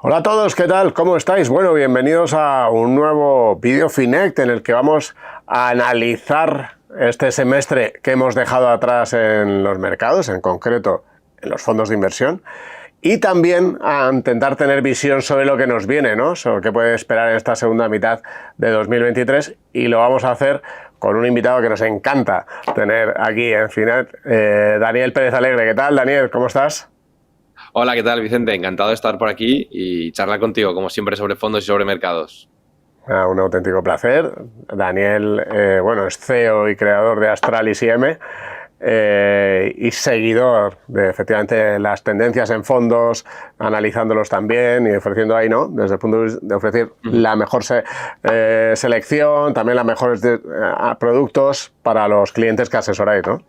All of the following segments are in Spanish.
Hola a todos, ¿qué tal? ¿Cómo estáis? Bueno, bienvenidos a un nuevo vídeo Finect en el que vamos a analizar este semestre que hemos dejado atrás en los mercados, en concreto en los fondos de inversión, y también a intentar tener visión sobre lo que nos viene, ¿no? Sobre qué puede esperar en esta segunda mitad de 2023, y lo vamos a hacer con un invitado que nos encanta tener aquí en Finect, Daniel Pérez Alegre. ¿Qué tal, Daniel? ¿Cómo estás? Hola, ¿qué tal, Vicente? Encantado de estar por aquí y charlar contigo, como siempre, sobre fondos y sobre mercados. Un auténtico placer. Daniel, bueno, es CEO y creador de Astralis IM y seguidor de, efectivamente, las tendencias en fondos, analizándolos también y ofreciendo ahí, ¿no? Desde el punto de ofrecer la mejor selección, también los mejores productos para los clientes que asesoráis, ¿no?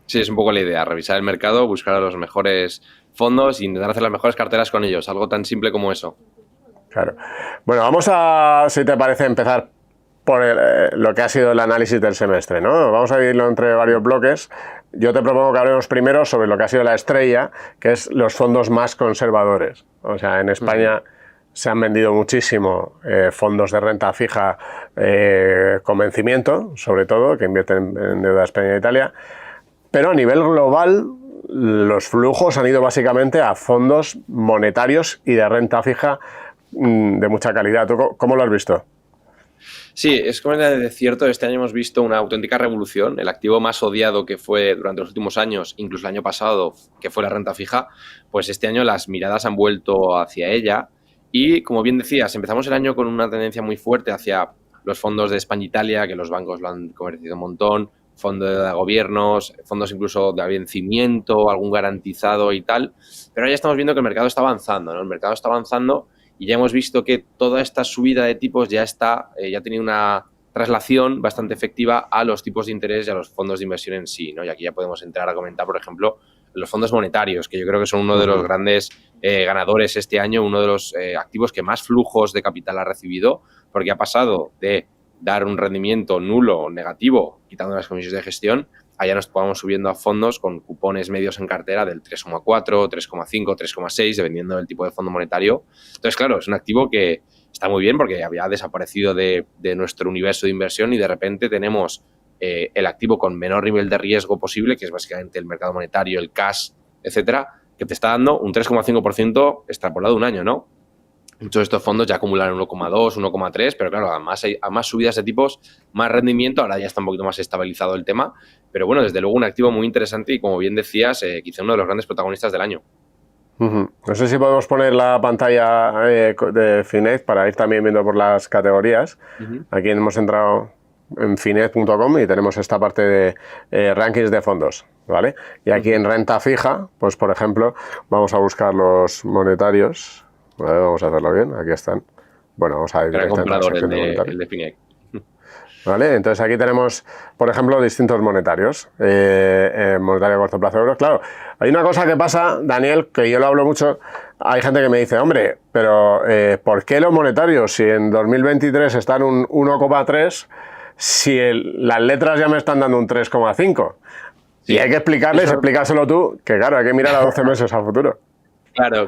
Sí, es un poco la idea, revisar el mercado, buscar a los mejores fondos e intentar hacer las mejores carteras con ellos, algo tan simple como eso. Claro. Bueno, vamos a, si te parece, empezar por lo que ha sido el análisis del semestre, ¿no? Vamos a dividirlo entre varios bloques. Yo te propongo que hablemos primero sobre lo que ha sido la estrella, que es los fondos más conservadores. O sea, en España se han vendido muchísimo fondos de renta fija con vencimiento, sobre todo, que invierten en deuda de España e Italia. Pero a nivel global, los flujos han ido básicamente a fondos monetarios y de renta fija de mucha calidad. ¿Tú cómo lo has visto? Sí, es como de cierto, este año hemos visto una auténtica revolución. El activo más odiado que fue durante los últimos años, incluso el año pasado, que fue la renta fija, pues este año las miradas han vuelto hacia ella. Y como bien decías, empezamos el año con una tendencia muy fuerte hacia los fondos de España e Italia, que los bancos lo han convertido un montón, fondos de gobiernos, fondos incluso de vencimiento, algún garantizado y tal. Pero ya estamos viendo que el mercado está avanzando, ¿no? El mercado está avanzando. Y ya hemos visto que toda esta subida de tipos ya ha tenido una traslación bastante efectiva a los tipos de interés y a los fondos de inversión en sí, ¿no? Y aquí ya podemos entrar a comentar, por ejemplo, los fondos monetarios, que yo creo que son uno de los grandes ganadores este año, uno de los activos que más flujos de capital ha recibido, porque ha pasado de dar un rendimiento nulo o negativo, quitando las comisiones de gestión, allá nos vamos subiendo a fondos con cupones medios en cartera del 3,4, 3,5, 3,6, dependiendo del tipo de fondo monetario. Entonces, claro, es un activo que está muy bien porque había desaparecido de nuestro universo de inversión y de repente tenemos el activo con menor nivel de riesgo posible, que es básicamente el mercado monetario, el cash, etcétera, que te está dando un 3,5% extrapolado un año, ¿no? Muchos de estos fondos ya acumulan 1,2, 1,3, pero claro, a más subidas de tipos, más rendimiento, ahora ya está un poquito más estabilizado el tema, pero bueno, desde luego un activo muy interesante y como bien decías, quizá uno de los grandes protagonistas del año. No sé si podemos poner la pantalla de Finect para ir también viendo por las categorías. Aquí hemos entrado en finect.com y tenemos esta parte de rankings de fondos, ¿vale? Y aquí en renta fija, pues por ejemplo, vamos a buscar los monetarios. Vale, vamos a hacerlo bien, aquí están. Bueno, vamos a ir directamente a la sección de monetarios. El de Finect. ¿Vale? Entonces aquí tenemos, por ejemplo, distintos monetarios. Monetario a corto plazo de euros. Claro, hay una cosa que pasa, Daniel, que yo lo hablo mucho. Hay gente que me dice, hombre, pero ¿por qué los monetarios, si en 2023 están un 1,3, si las letras ya me están dando un 3,5? Sí. Y hay que explicárselo tú, que claro, hay que mirar a 12 meses al futuro. Claro.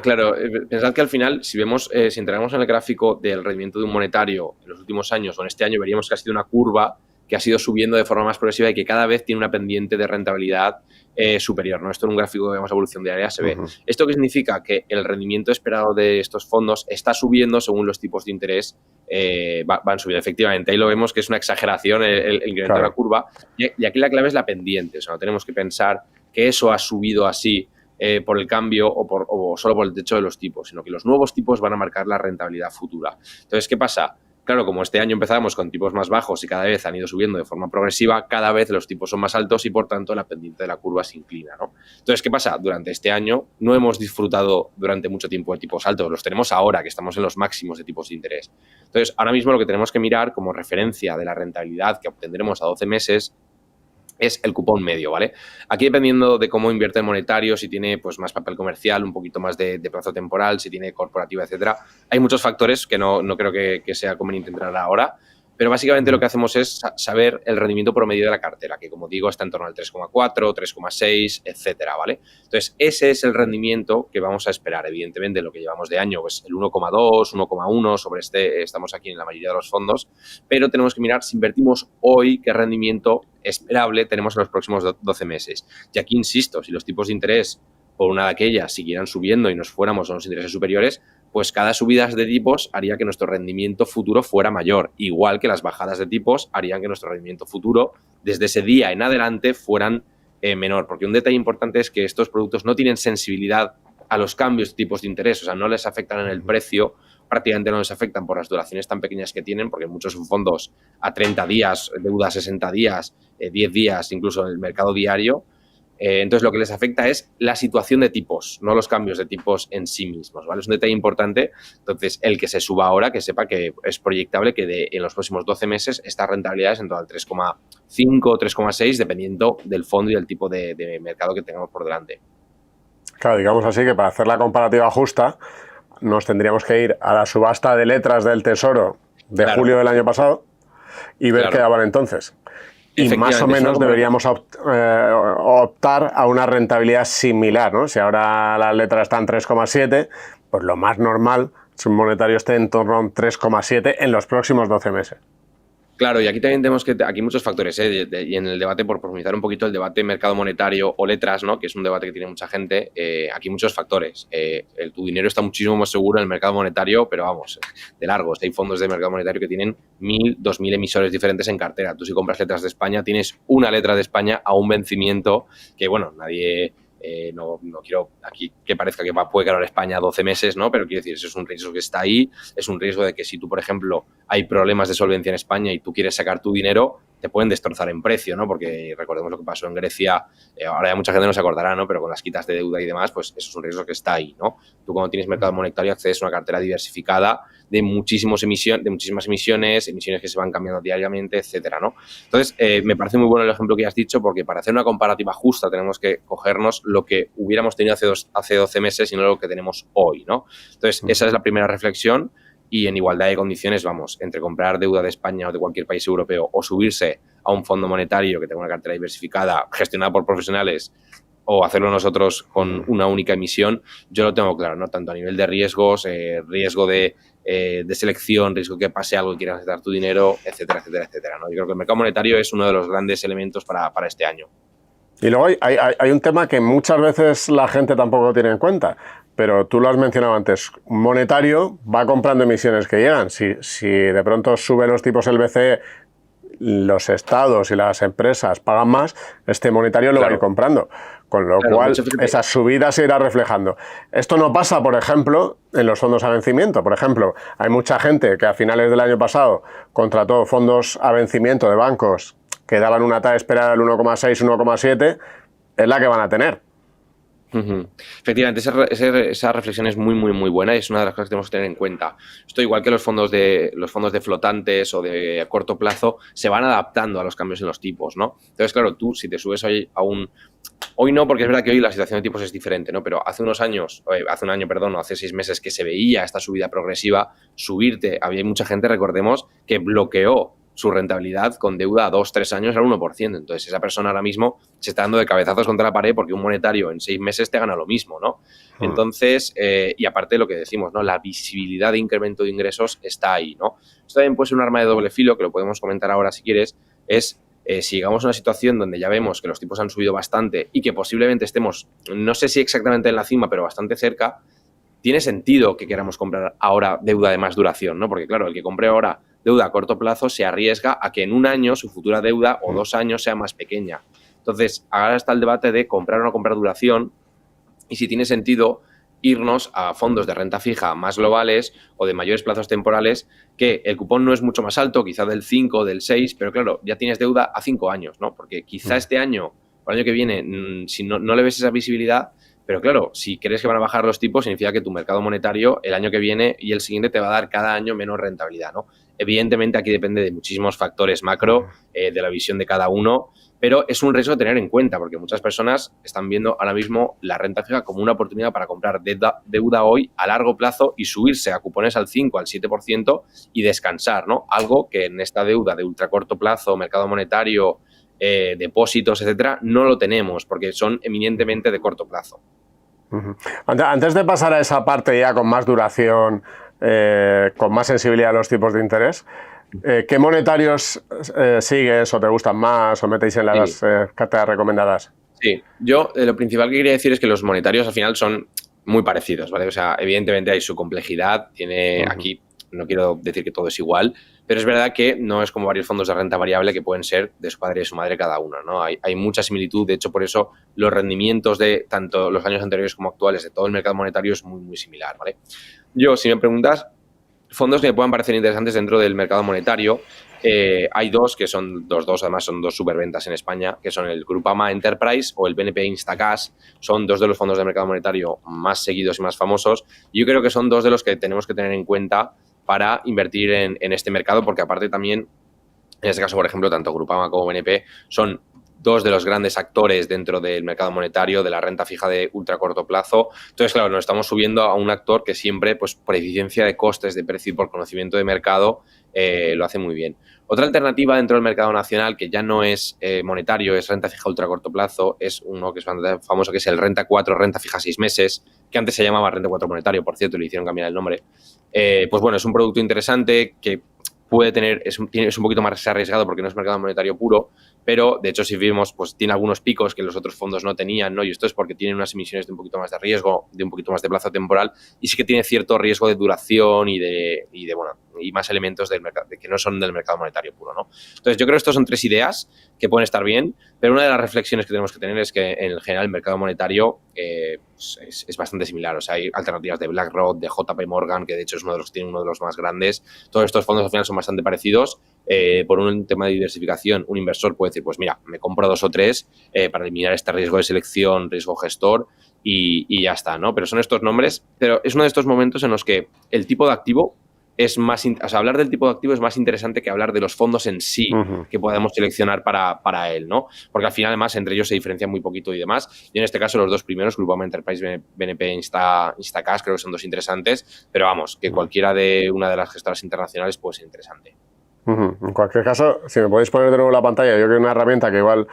Pensad que al final, si integramos en el gráfico del rendimiento de un monetario en los últimos años o en este año, veríamos que ha sido una curva que ha sido subiendo de forma más progresiva y que cada vez tiene una pendiente de rentabilidad superior, ¿no? Esto en un gráfico que vemos evolución diaria se ve. ¿Esto qué significa? Que el rendimiento esperado de estos fondos está subiendo según los tipos de interés van subiendo. Efectivamente, ahí lo vemos que es una exageración el incremento de la curva. Y aquí la clave es la pendiente. O sea, no tenemos que pensar que eso ha subido así por el cambio o solo por el techo de los tipos, sino que los nuevos tipos van a marcar la rentabilidad futura. Entonces, ¿qué pasa? Claro, como este año empezamos con tipos más bajos y cada vez han ido subiendo de forma progresiva, cada vez los tipos son más altos y, por tanto, la pendiente de la curva se inclina, ¿no? Entonces, ¿qué pasa? Durante este año no hemos disfrutado durante mucho tiempo de tipos altos, los tenemos ahora, que estamos en los máximos de tipos de interés. Entonces, ahora mismo lo que tenemos que mirar como referencia de la rentabilidad que obtendremos a 12 meses es el cupón medio, ¿vale? Aquí, dependiendo de cómo invierte el monetario, si tiene pues más papel comercial, un poquito más de plazo temporal, si tiene corporativa, etcétera, hay muchos factores que no creo que sea conveniente entrar ahora, pero básicamente lo que hacemos es saber el rendimiento promedio de la cartera, que como digo está en torno al 3,4, 3,6, etcétera, ¿vale? Entonces, ese es el rendimiento que vamos a esperar, evidentemente, lo que llevamos de año, pues el 1,2, 1,1, sobre estamos aquí en la mayoría de los fondos, pero tenemos que mirar si invertimos hoy qué rendimiento esperable tenemos en los próximos 12 meses. Y aquí insisto, si los tipos de interés por una de aquellas siguieran subiendo y nos fuéramos a unos intereses superiores, pues cada subida de tipos haría que nuestro rendimiento futuro fuera mayor, igual que las bajadas de tipos harían que nuestro rendimiento futuro desde ese día en adelante fueran menor, porque un detalle importante es que estos productos no tienen sensibilidad a los cambios de tipos de interés, o sea, no les afectan en el precio, prácticamente no les afectan por las duraciones tan pequeñas que tienen, porque muchos son fondos a 30 días, deuda a 60 días, 10 días, incluso en el mercado diario. Entonces, lo que les afecta es la situación de tipos, no los cambios de tipos en sí mismos, ¿vale? Es un detalle importante. Entonces, el que se suba ahora, que sepa que es proyectable que en los próximos 12 meses estas rentabilidades en torno al 3,5 o 3,6, dependiendo del fondo y del tipo de mercado que tengamos por delante. Claro, digamos así que para hacer la comparativa justa, nos tendríamos que ir a la subasta de letras del Tesoro de julio del año pasado y ver qué daban entonces. Y más o menos deberíamos optar a una rentabilidad similar, ¿no? Si ahora las letras están 3,7, pues lo más normal es un monetario esté en torno a un 3,7 en los próximos 12 meses. Claro, y aquí también tenemos aquí muchos factores, y en el debate, por profundizar un poquito el debate mercado monetario o letras, ¿no? Que es un debate que tiene mucha gente, aquí muchos factores. Tu dinero está muchísimo más seguro en el mercado monetario, pero vamos, de largos. Hay fondos de mercado monetario que tienen 1.000, 2.000 emisores diferentes en cartera. Tú si compras letras de España, tienes una letra de España a un vencimiento que, bueno, nadie... no quiero aquí que parezca que puede ganar España 12 meses, ¿no? Pero quiero decir, eso es un riesgo que está ahí, es un riesgo de que si tú, por ejemplo, hay problemas de solvencia en España y tú quieres sacar tu dinero, te pueden destrozar en precio, ¿no? Porque recordemos lo que pasó en Grecia, ahora ya mucha gente no se acordará, ¿no? Pero con las quitas de deuda y demás, pues eso es un riesgo que está ahí, ¿no? Tú cuando tienes mercado monetario accedes a una cartera diversificada de muchísimas emisiones que se van cambiando diariamente, etcétera, ¿no? Entonces, me parece muy bueno el ejemplo que has dicho, porque para hacer una comparativa justa tenemos que cogernos lo que hubiéramos tenido hace 12 meses y no lo que tenemos hoy, ¿no? Entonces, esa es la primera reflexión. Y en igualdad de condiciones, vamos, entre comprar deuda de España o de cualquier país europeo o subirse a un fondo monetario que tenga una cartera diversificada gestionada por profesionales o hacerlo nosotros con una única emisión, yo lo tengo claro, ¿no? Tanto a nivel de riesgos, riesgo de selección, riesgo que pase algo y quieras gastar tu dinero, etcétera, etcétera, etcétera, ¿no? Yo creo que el mercado monetario es uno de los grandes elementos para este año. Y luego hay un tema que muchas veces la gente tampoco tiene en cuenta, pero tú lo has mencionado antes. Un monetario va comprando emisiones que llegan. Si de pronto suben los tipos el BCE, los estados y las empresas pagan más, este monetario lo va a ir comprando. Con lo cual, esas subidas se irá reflejando. Esto no pasa, por ejemplo, en los fondos a vencimiento. Por ejemplo, hay mucha gente que a finales del año pasado contrató fondos a vencimiento de bancos que daban una tasa esperada del 1,6, 1,7, es la que van a tener. Efectivamente, esa reflexión es muy, muy, muy buena y es una de las cosas que tenemos que tener en cuenta. Esto, igual que los fondos de flotantes o de corto plazo, se van adaptando a los cambios en los tipos, ¿no? Entonces, claro, tú si te subes hoy Hoy no, porque es verdad que hoy la situación de tipos es diferente, ¿no? Pero hace un año, o hace 6 meses que se veía esta subida progresiva, había mucha gente, recordemos, que bloqueó su rentabilidad con deuda a 2-3 años al 1%. Entonces, esa persona ahora mismo se está dando de cabezazos contra la pared porque un monetario en 6 meses te gana lo mismo, ¿no? Entonces, y aparte de lo que decimos, ¿no? La visibilidad de incremento de ingresos está ahí, ¿no? Esto también puede ser un arma de doble filo, que lo podemos comentar ahora si quieres, es si llegamos a una situación donde ya vemos que los tipos han subido bastante y que posiblemente estemos, no sé si exactamente en la cima, pero bastante cerca, tiene sentido que queramos comprar ahora deuda de más duración, ¿no? Porque, claro, el que compre ahora deuda a corto plazo se arriesga a que en un año su futura deuda o 2 años sea más pequeña. Entonces, ahora está el debate de comprar o no comprar duración y si tiene sentido irnos a fondos de renta fija más globales o de mayores plazos temporales, que el cupón no es mucho más alto, quizá del 5, del 6, pero claro, ya tienes deuda a 5 años, ¿no? Porque quizá este año o el año que viene, si no le ves esa visibilidad, pero claro, si crees que van a bajar los tipos, significa que tu mercado monetario el año que viene y el siguiente te va a dar cada año menos rentabilidad, ¿no? Evidentemente aquí depende de muchísimos factores macro, de la visión de cada uno, pero es un riesgo a tener en cuenta porque muchas personas están viendo ahora mismo la renta fija como una oportunidad para comprar deuda hoy a largo plazo y subirse a cupones al 5, al 7% y descansar, ¿no? Algo que en esta deuda de ultracorto plazo, mercado monetario, depósitos, etcétera, no lo tenemos porque son eminentemente de corto plazo. Antes de pasar a esa parte ya con más duración, con más sensibilidad a los tipos de interés, ¿qué monetarios sigues o te gustan más o metéis en las carteras recomendadas? Sí, yo lo principal que quería decir es que los monetarios al final son muy parecidos, ¿vale? O sea, evidentemente hay su complejidad, aquí no quiero decir que todo es igual, pero es verdad que no es como varios fondos de renta variable que pueden ser de su padre y de su madre cada uno, ¿no? Hay mucha similitud, de hecho por eso los rendimientos de tanto los años anteriores como actuales de todo el mercado monetario es muy, muy similar, ¿vale? Yo, si me preguntas, fondos que me puedan parecer interesantes dentro del mercado monetario, hay dos que son dos, además son dos superventas en España, que son el Groupama Enterprise o el BNP Instacash. Son dos de los fondos del mercado monetario más seguidos y más famosos. Yo creo que son dos de los que tenemos que tener en cuenta para invertir en este mercado, porque aparte también, en este caso, por ejemplo, tanto Groupama como BNP son dos de los grandes actores dentro del mercado monetario, de la renta fija de ultra corto plazo. Entonces, claro, nos estamos subiendo a un actor que siempre, pues por eficiencia de costes, de precio y por conocimiento de mercado, lo hace muy bien. Otra alternativa dentro del mercado nacional, que ya no es monetario, es renta fija ultra corto plazo, es uno que es bastante famoso, que es el Renta 4, renta fija 6 meses, que antes se llamaba Renta 4 monetario, por cierto, le hicieron cambiar el nombre. Pues bueno, es un producto interesante que puede tener, es un poquito más arriesgado porque no es mercado monetario puro, pero de hecho si vimos, pues tiene algunos picos que los otros fondos no tenían, ¿no? Y esto es porque tienen unas emisiones de un poquito más de riesgo, de un poquito más de plazo temporal, y sí que tiene cierto riesgo de duración y más elementos del mercado, de que no son del mercado monetario puro, ¿no? Entonces yo creo que estos son tres ideas que pueden estar bien, pero una de las reflexiones que tenemos que tener es que en general el mercado monetario es bastante similar. O sea, hay alternativas de BlackRock, de JP Morgan, que de hecho es uno de los que tiene uno de los más grandes. Todos estos fondos al final son bastante parecidos. Por un tema de diversificación, un inversor puede decir, pues mira, me compro 2 o 3 para eliminar este riesgo de selección, riesgo gestor y ya está, ¿no? Pero son estos nombres, pero es uno de estos momentos en los que el tipo de activo es más, o sea, hablar del tipo de activo es más interesante que hablar de los fondos en sí que podemos seleccionar para él, ¿no? Porque al final, además, entre ellos se diferencian muy poquito y demás. Y en este caso, los dos primeros, Groupama Enterprise, BNP Instacash, creo que son dos interesantes, pero vamos, que cualquiera de una de las gestoras internacionales puede ser interesante. En cualquier caso, si me podéis poner de nuevo la pantalla, yo creo que es una herramienta que igual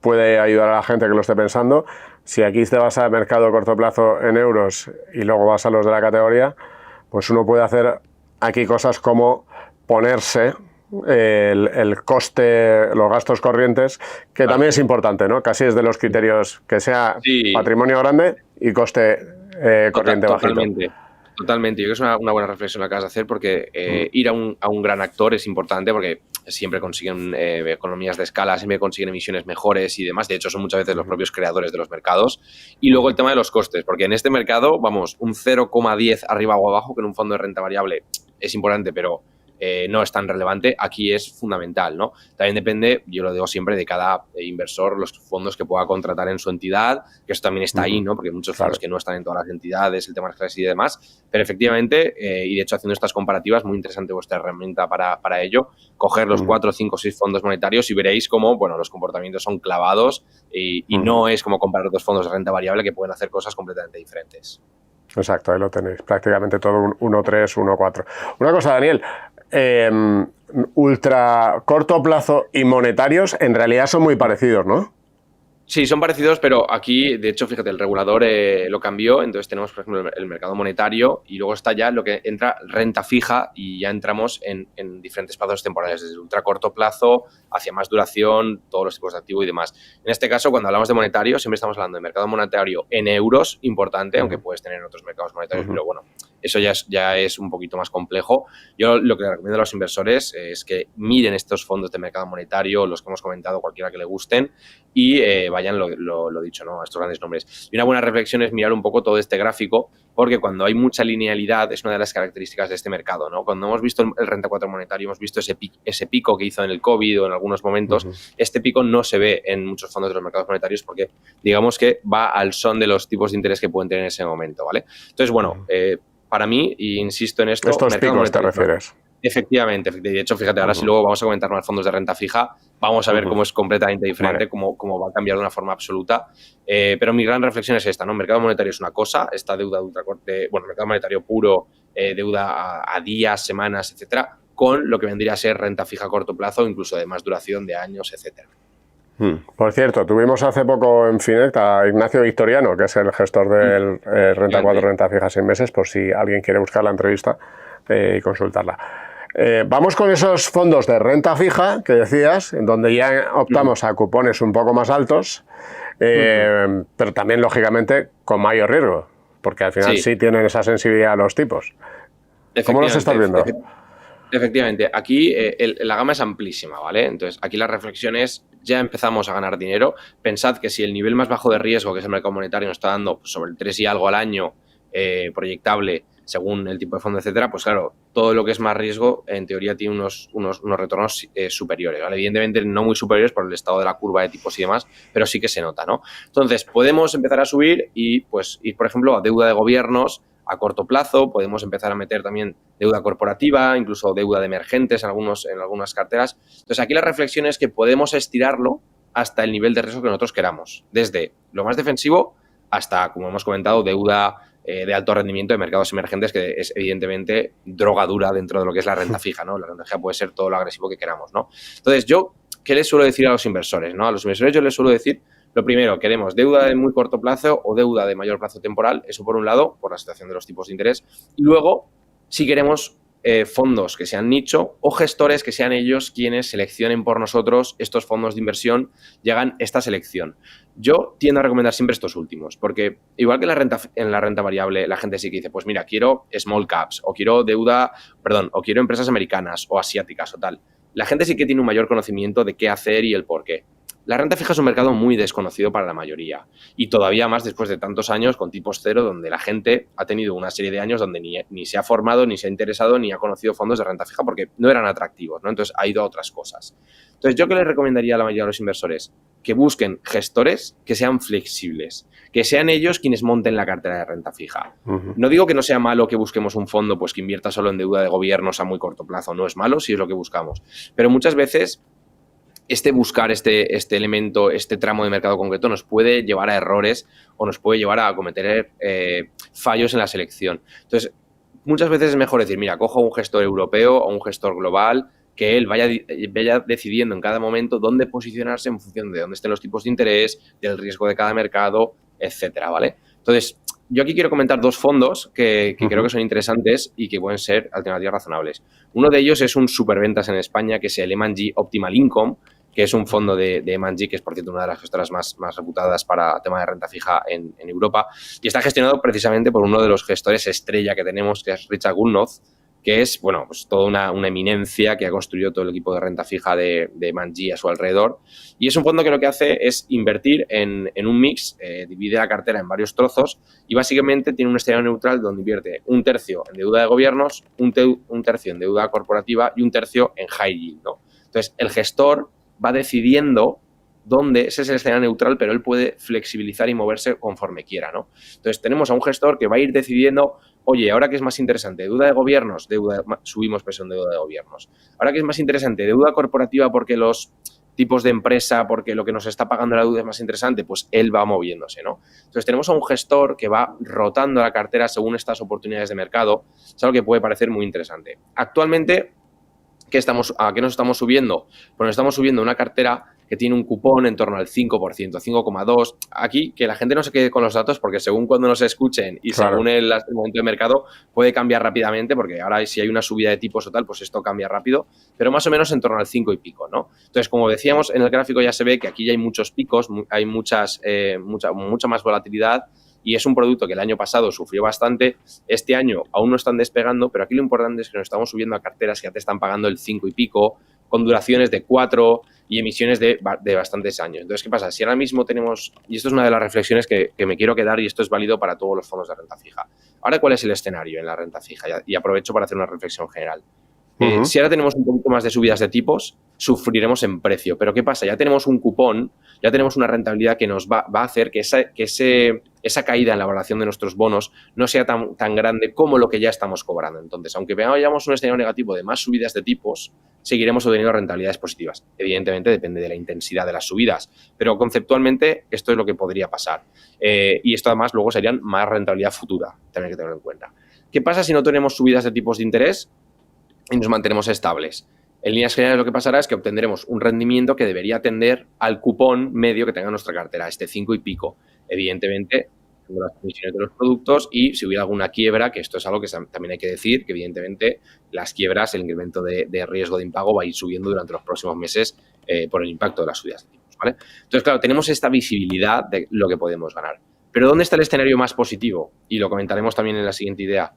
puede ayudar a la gente que lo esté pensando. Si aquí te vas al mercado a corto plazo en euros y luego vas a los de la categoría, pues uno puede hacer aquí cosas como ponerse el coste, los gastos corrientes, que también es importante, ¿no? Casi es de los criterios que sea patrimonio grande y coste corriente bajito. Totalmente, yo creo que es una buena reflexión la que acabas de hacer porque ir a un gran actor es importante porque siempre consiguen economías de escala, siempre consiguen emisiones mejores y demás. De hecho, son muchas veces los propios creadores de los mercados. Y luego el tema de los costes, porque en este mercado, vamos, un 0,10 arriba o abajo, que en un fondo de renta variable es importante, pero no es tan relevante, aquí es fundamental, ¿no? También depende, yo lo digo siempre, de cada inversor, los fondos que pueda contratar en su entidad, que eso también está ahí, ¿no? Porque hay muchos fondos que no están en todas las entidades, el tema de las clases y demás, pero efectivamente, y de hecho haciendo estas comparativas, muy interesante vuestra herramienta para ello, coger los 4, 5, 6 fondos monetarios y veréis cómo, bueno, los comportamientos son clavados y no es como comparar dos fondos de renta variable que pueden hacer cosas completamente diferentes. Exacto, ahí lo tenéis, prácticamente todo un 1,3, 1,4. Una cosa, Daniel, ultra corto plazo y monetarios en realidad son muy parecidos, ¿no? Sí, son parecidos, pero aquí, de hecho, fíjate, el regulador lo cambió, entonces tenemos, por ejemplo, el mercado monetario y luego está ya lo que entra renta fija y ya entramos en diferentes plazos temporales, desde el ultra corto plazo hacia más duración, todos los tipos de activo y demás. En este caso, cuando hablamos de monetario, siempre estamos hablando de mercado monetario en euros, importante, aunque puedes tener en otros mercados monetarios, pero bueno, eso ya es un poquito más complejo. Yo lo que le recomiendo a los inversores es que miren estos fondos de mercado monetario, los que hemos comentado, cualquiera que le gusten, y vayan, lo dicho, ¿no? A estos grandes nombres. Y una buena reflexión es mirar un poco todo este gráfico, porque cuando hay mucha linealidad es una de las características de este mercado, ¿no? Cuando hemos visto el Renta 4 monetario, hemos visto ese pico que hizo en el COVID o en algunos momentos, este pico no se ve en muchos fondos de los mercados monetarios porque digamos que va al son de los tipos de interés que pueden tener en ese momento, ¿vale? Entonces, bueno, para mí, y insisto en esto... ¿Estos picos te refieres? Efectivamente. De hecho, fíjate, ahora si luego vamos a comentar más fondos de renta fija, vamos a ver cómo es completamente diferente, cómo va a cambiar de una forma absoluta. Pero mi gran reflexión es esta, ¿no? El mercado monetario es una cosa, esta deuda ultracorte, bueno, mercado monetario puro, deuda a días, semanas, etcétera, con lo que vendría a ser renta fija a corto plazo, incluso de más duración de años, etcétera. Por cierto, tuvimos hace poco en Finet a Ignacio Victoriano, que es el gestor del Renta 4, Renta Fija 6 meses, por si alguien quiere buscar la entrevista y consultarla. Vamos con esos fondos de renta fija que decías, en donde ya optamos a cupones un poco más altos, pero también, lógicamente, con mayor riesgo, porque al final sí tienen esa sensibilidad a los tipos. ¿Cómo los estás viendo? Efectivamente, aquí la gama es amplísima, ¿vale? Entonces, aquí la reflexión es, ya empezamos a ganar dinero. Pensad que si el nivel más bajo de riesgo, que es el mercado monetario, nos está dando pues, sobre el 3 y algo al año proyectable, según el tipo de fondo, etcétera, pues claro, todo lo que es más riesgo, en teoría, tiene unos retornos superiores, ¿vale? Evidentemente, no muy superiores por el estado de la curva de tipos y demás, pero sí que se nota, ¿no? Entonces, podemos empezar a subir y, pues, ir, por ejemplo, a deuda de gobiernos a corto plazo, podemos empezar a meter también deuda corporativa, incluso deuda de emergentes en algunas carteras. Entonces, aquí la reflexión es que podemos estirarlo hasta el nivel de riesgo que nosotros queramos, desde lo más defensivo hasta, como hemos comentado, deuda de alto rendimiento de mercados emergentes, que es evidentemente droga dura dentro de lo que es la renta fija, ¿no? La renta fija puede ser todo lo agresivo que queramos, ¿no? Entonces, yo, ¿qué les suelo decir a los inversores, no? A los inversores yo les suelo decir, lo primero, queremos deuda de muy corto plazo o deuda de mayor plazo temporal, eso por un lado, por la situación de los tipos de interés, y luego, si queremos fondos que sean nicho o gestores que sean ellos quienes seleccionen por nosotros estos fondos de inversión y hagan esta selección. Yo tiendo a recomendar siempre estos últimos, porque igual que en la renta variable la gente sí que dice, pues mira, quiero small caps o quiero o quiero empresas americanas o asiáticas o tal. La gente sí que tiene un mayor conocimiento de qué hacer y el por qué. La renta fija es un mercado muy desconocido para la mayoría y todavía más después de tantos años con tipos cero, donde la gente ha tenido una serie de años donde ni se ha formado, ni se ha interesado, ni ha conocido fondos de renta fija porque no eran atractivos, ¿no? Entonces ha ido a otras cosas. Entonces, ¿yo qué les recomendaría a la mayoría de los inversores? Que busquen gestores que sean flexibles, que sean ellos quienes monten la cartera de renta fija. No digo que no sea malo que busquemos un fondo pues que invierta solo en deuda de gobiernos a muy corto plazo, no es malo si es lo que buscamos, pero muchas veces buscar este elemento, este tramo de mercado concreto nos puede llevar a errores o nos puede llevar a cometer fallos en la selección. Entonces, muchas veces es mejor decir, mira, cojo un gestor europeo o un gestor global, que él vaya decidiendo en cada momento dónde posicionarse en función de dónde estén los tipos de interés, del riesgo de cada mercado, etcétera, ¿vale? Entonces, yo aquí quiero comentar dos fondos que creo que son interesantes y que pueden ser alternativas razonables. Uno de ellos es un superventas en España, que es el M&G Optimal Income, que es un fondo de M&G, que es, por cierto, una de las gestoras más reputadas para tema de renta fija en Europa, y está gestionado precisamente por uno de los gestores estrella que tenemos, que es Richard Goodnoth, que es, bueno, pues toda una eminencia que ha construido todo el equipo de renta fija de M&G a su alrededor. Y es un fondo que lo que hace es invertir en un mix, divide la cartera en varios trozos y básicamente tiene un escenario neutral donde invierte un tercio en deuda de gobiernos, un tercio en deuda corporativa y un tercio en high yield, ¿no? Entonces, el gestor va decidiendo dónde, ese es el escenario neutral, pero él puede flexibilizar y moverse conforme quiera, ¿no? Entonces, tenemos a un gestor que va a ir decidiendo, oye, ahora que es más interesante, deuda de gobiernos, subimos presión de deuda de gobiernos. Ahora que es más interesante, deuda corporativa porque los tipos de empresa, porque lo que nos está pagando la deuda es más interesante, pues él va moviéndose, ¿no? Entonces, tenemos a un gestor que va rotando la cartera según estas oportunidades de mercado. Es algo que puede parecer muy interesante. Actualmente, ¿a qué nos estamos subiendo? Pues nos estamos subiendo una cartera que tiene un cupón en torno al 5%, 5,2%. Aquí, que la gente no se quede con los datos, porque según cuando nos escuchen y claro, según el momento de mercado, puede cambiar rápidamente, porque ahora si hay una subida de tipos o tal, pues esto cambia rápido, pero más o menos en torno al 5 y pico, ¿no? Entonces, como decíamos, en el gráfico ya se ve que aquí ya hay muchos picos, hay mucha más volatilidad, y es un producto que el año pasado sufrió bastante. Este año aún no están despegando, pero aquí lo importante es que nos estamos subiendo a carteras que ya te están pagando el 5 y pico, con duraciones de 4 y emisiones de bastantes años. Entonces, ¿qué pasa? Si ahora mismo tenemos, y esto es una de las reflexiones que me quiero quedar, y esto es válido para todos los fondos de renta fija. Ahora, ¿cuál es el escenario en la renta fija? Y aprovecho para hacer una reflexión general. Si ahora tenemos un poquito más de subidas de tipos, sufriremos en precio. Pero ¿qué pasa? Ya tenemos un cupón, ya tenemos una rentabilidad que nos va a hacer que esa caída en la valoración de nuestros bonos no sea tan grande como lo que ya estamos cobrando. Entonces, aunque veamos un escenario negativo de más subidas de tipos, seguiremos obteniendo rentabilidades positivas. Evidentemente depende de la intensidad de las subidas, pero conceptualmente esto es lo que podría pasar. Y esto además luego serían más rentabilidad futura, tener que tenerlo en cuenta. ¿Qué pasa si no tenemos subidas de tipos de interés y nos mantenemos estables? En líneas generales lo que pasará es que obtendremos un rendimiento que debería atender al cupón medio que tenga nuestra cartera, 5 y pico. Evidentemente, las comisiones de los productos y si hubiera alguna quiebra, que esto es algo que también hay que decir, que evidentemente las quiebras, el incremento de riesgo de impago va a ir subiendo durante los próximos meses por el impacto de las subidas de tipos, ¿vale? Entonces, claro, tenemos esta visibilidad de lo que podemos ganar. Pero ¿dónde está el escenario más positivo? Y lo comentaremos también en la siguiente idea.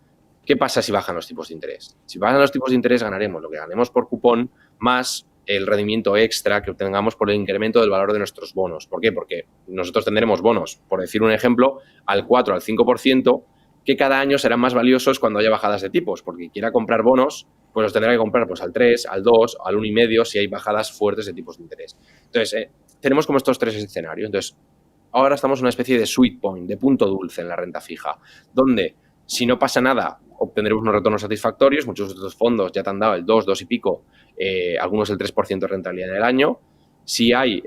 ¿Qué pasa si bajan los tipos de interés? Si bajan los tipos de interés, ganaremos lo que ganemos por cupón más el rendimiento extra que obtengamos por el incremento del valor de nuestros bonos. ¿Por qué? Porque nosotros tendremos bonos, por decir un ejemplo, al 4 al 5%, que cada año serán más valiosos cuando haya bajadas de tipos, porque quiera comprar bonos, pues los tendrá que comprar pues, al 3, al 2, al 1,5 si hay bajadas fuertes de tipos de interés. Entonces, tenemos como estos tres escenarios. Entonces, ahora estamos en una especie de sweet point, de punto dulce en la renta fija, donde si no pasa nada, obtendremos unos retornos satisfactorios. Muchos de estos fondos ya te han dado el 2, 2 y pico, algunos el 3% de rentabilidad en el año. Si hay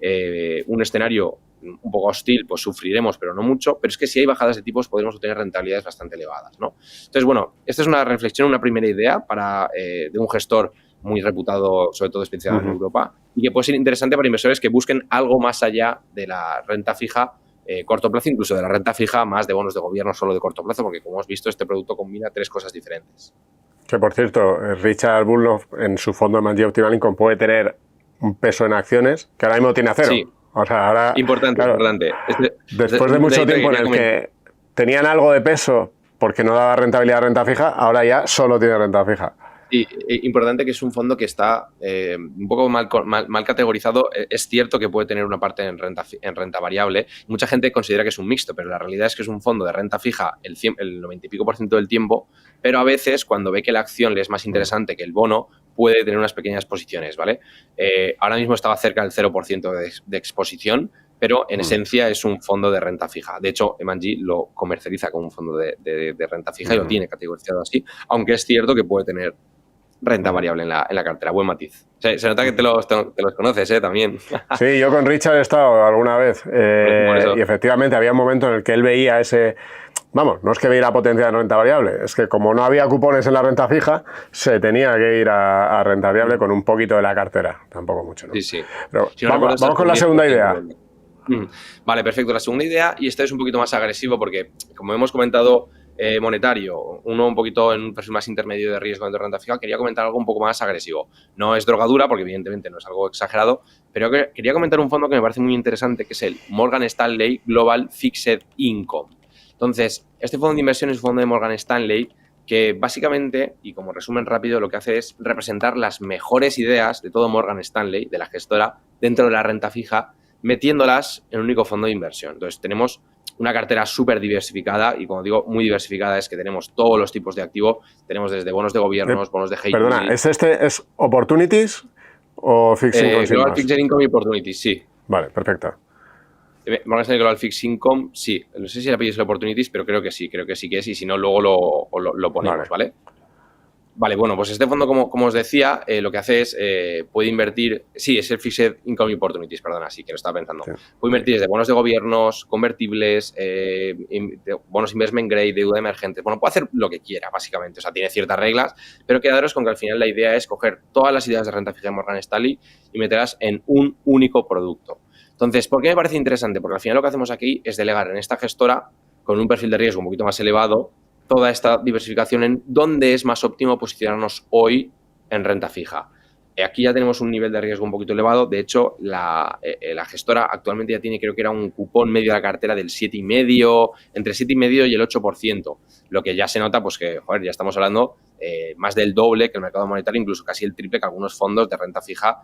un escenario un poco hostil, pues sufriremos, pero no mucho. Pero es que si hay bajadas de tipos, podremos obtener rentabilidades bastante elevadas, ¿no? Entonces, bueno, esta es una reflexión, una primera idea de un gestor muy reputado, sobre todo especializado en Europa, y que puede ser interesante para inversores que busquen algo más allá de la renta fija corto plazo, incluso de la renta fija, más de bonos de gobierno solo de corto plazo, porque como hemos visto, este producto combina tres cosas diferentes. Que por cierto, Richard Bullock en su fondo de M&G Optimal Income puede tener un peso en acciones que ahora mismo tiene a cero. Sí. O sea, ahora, importante, claro, importante. Después de mucho tiempo en el que tenían algo de peso porque no daba rentabilidad a renta fija, ahora ya solo tiene renta fija. Y importante que es un fondo que está un poco mal categorizado. Es cierto que puede tener una parte en renta variable. Mucha gente considera que es un mixto, pero la realidad es que es un fondo de renta fija el 90 y pico % del tiempo, pero a veces cuando ve que la acción le es más interesante que el bono, puede tener unas pequeñas posiciones, ¿vale? Ahora mismo estaba cerca del 0% de exposición, pero en esencia es un fondo de renta fija. De hecho, M&G lo comercializa como un fondo de renta fija y lo tiene categorizado así, aunque es cierto que puede tener renta variable en la cartera. Buen matiz. Se nota que te los conoces, también. Sí, yo con Richard he estado alguna vez y efectivamente había un momento en el que él veía ese... Vamos, no es que veía la potencia de renta variable, es que como no había cupones en la renta fija, se tenía que ir a renta variable con un poquito de la cartera. Tampoco mucho, ¿no? Sí, sí. Pero si no vamos con la segunda idea. Vale, perfecto. La segunda idea, y este es un poquito más agresivo porque, como hemos comentado, monetario, uno un poquito en un perfil más intermedio de riesgo de renta fija, quería comentar algo un poco más agresivo. No es drogadura, porque evidentemente no es algo exagerado, pero quería comentar un fondo que me parece muy interesante, que es el Morgan Stanley Global Fixed Income. Entonces, este fondo de inversión es un fondo de Morgan Stanley que básicamente, y como resumen rápido, lo que hace es representar las mejores ideas de todo Morgan Stanley, de la gestora, dentro de la renta fija, metiéndolas en un único fondo de inversión. Entonces, tenemos una cartera súper diversificada y, como digo, muy diversificada es que tenemos todos los tipos de activo. Tenemos desde bonos de gobiernos, bonos de high yield. Perdona, ¿es Opportunities o Fixed Income? Global Fixed Income y Opportunities, sí. Vale, perfecto. Morgan Stanley Global Fixed Income, sí. No sé si el apellido es Opportunities, pero creo que sí que es. Y si no, luego lo ponemos, ¿vale? Vale, bueno, pues este fondo, como os decía, lo que hace es, puede invertir, sí, es el Fixed Income y Opportunities, perdona, sí, que lo estaba pensando. Sí. Puede invertir desde bonos de gobiernos, convertibles, bonos investment grade, deuda emergente. Bueno, puede hacer lo que quiera, básicamente. O sea, tiene ciertas reglas, pero quedaros con que al final la idea es coger todas las ideas de renta fija de Morgan Stanley y meterlas en un único producto. Entonces, ¿por qué me parece interesante? Porque al final lo que hacemos aquí es delegar en esta gestora, con un perfil de riesgo un poquito más elevado, toda esta diversificación en dónde es más óptimo posicionarnos hoy en renta fija. Aquí ya tenemos un nivel de riesgo un poquito elevado. De hecho, la gestora actualmente ya tiene, creo que era un cupón medio de la cartera del 7,5%, entre 7,5% y el 8%. Lo que ya se nota, pues que, joder, ya estamos hablando más del doble que el mercado monetario, incluso casi el triple que algunos fondos de renta fija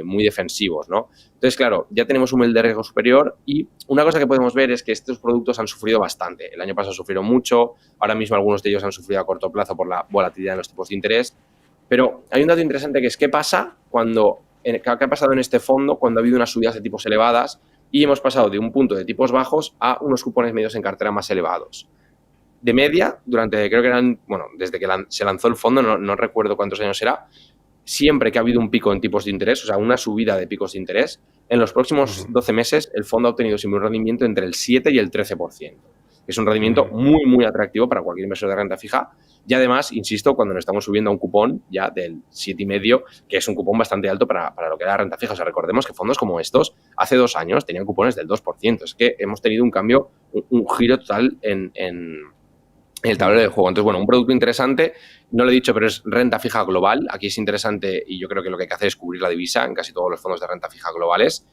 muy defensivos, ¿no? Entonces, claro, ya tenemos un nivel de riesgo superior y una cosa que podemos ver es que estos productos han sufrido bastante. El año pasado sufrieron mucho, ahora mismo algunos de ellos han sufrido a corto plazo por la volatilidad en los tipos de interés. Pero hay un dato interesante que es qué pasa qué ha pasado en este fondo cuando ha habido unas subidas de tipos elevadas y hemos pasado de un punto de tipos bajos a unos cupones medios en cartera más elevados. De media, creo que eran, desde que se lanzó el fondo, no recuerdo cuántos años era, siempre que ha habido un pico en tipos de interés, o sea, una subida de picos de interés, en los próximos 12 meses el fondo ha obtenido siempre un rendimiento entre el 7 y el 13%. Es un rendimiento muy, muy atractivo para cualquier inversor de renta fija. Y además, insisto, cuando nos estamos subiendo a un cupón ya del 7,5, que es un cupón bastante alto para lo que era la renta fija. O sea, recordemos que fondos como estos, hace 2 años, tenían cupones del 2%. Es que hemos tenido un cambio, un giro total en el tablero de juego. Entonces, un producto interesante, no lo he dicho, pero es renta fija global. Aquí es interesante y yo creo que lo que hay que hacer es cubrir la divisa en casi todos los fondos de renta fija globales.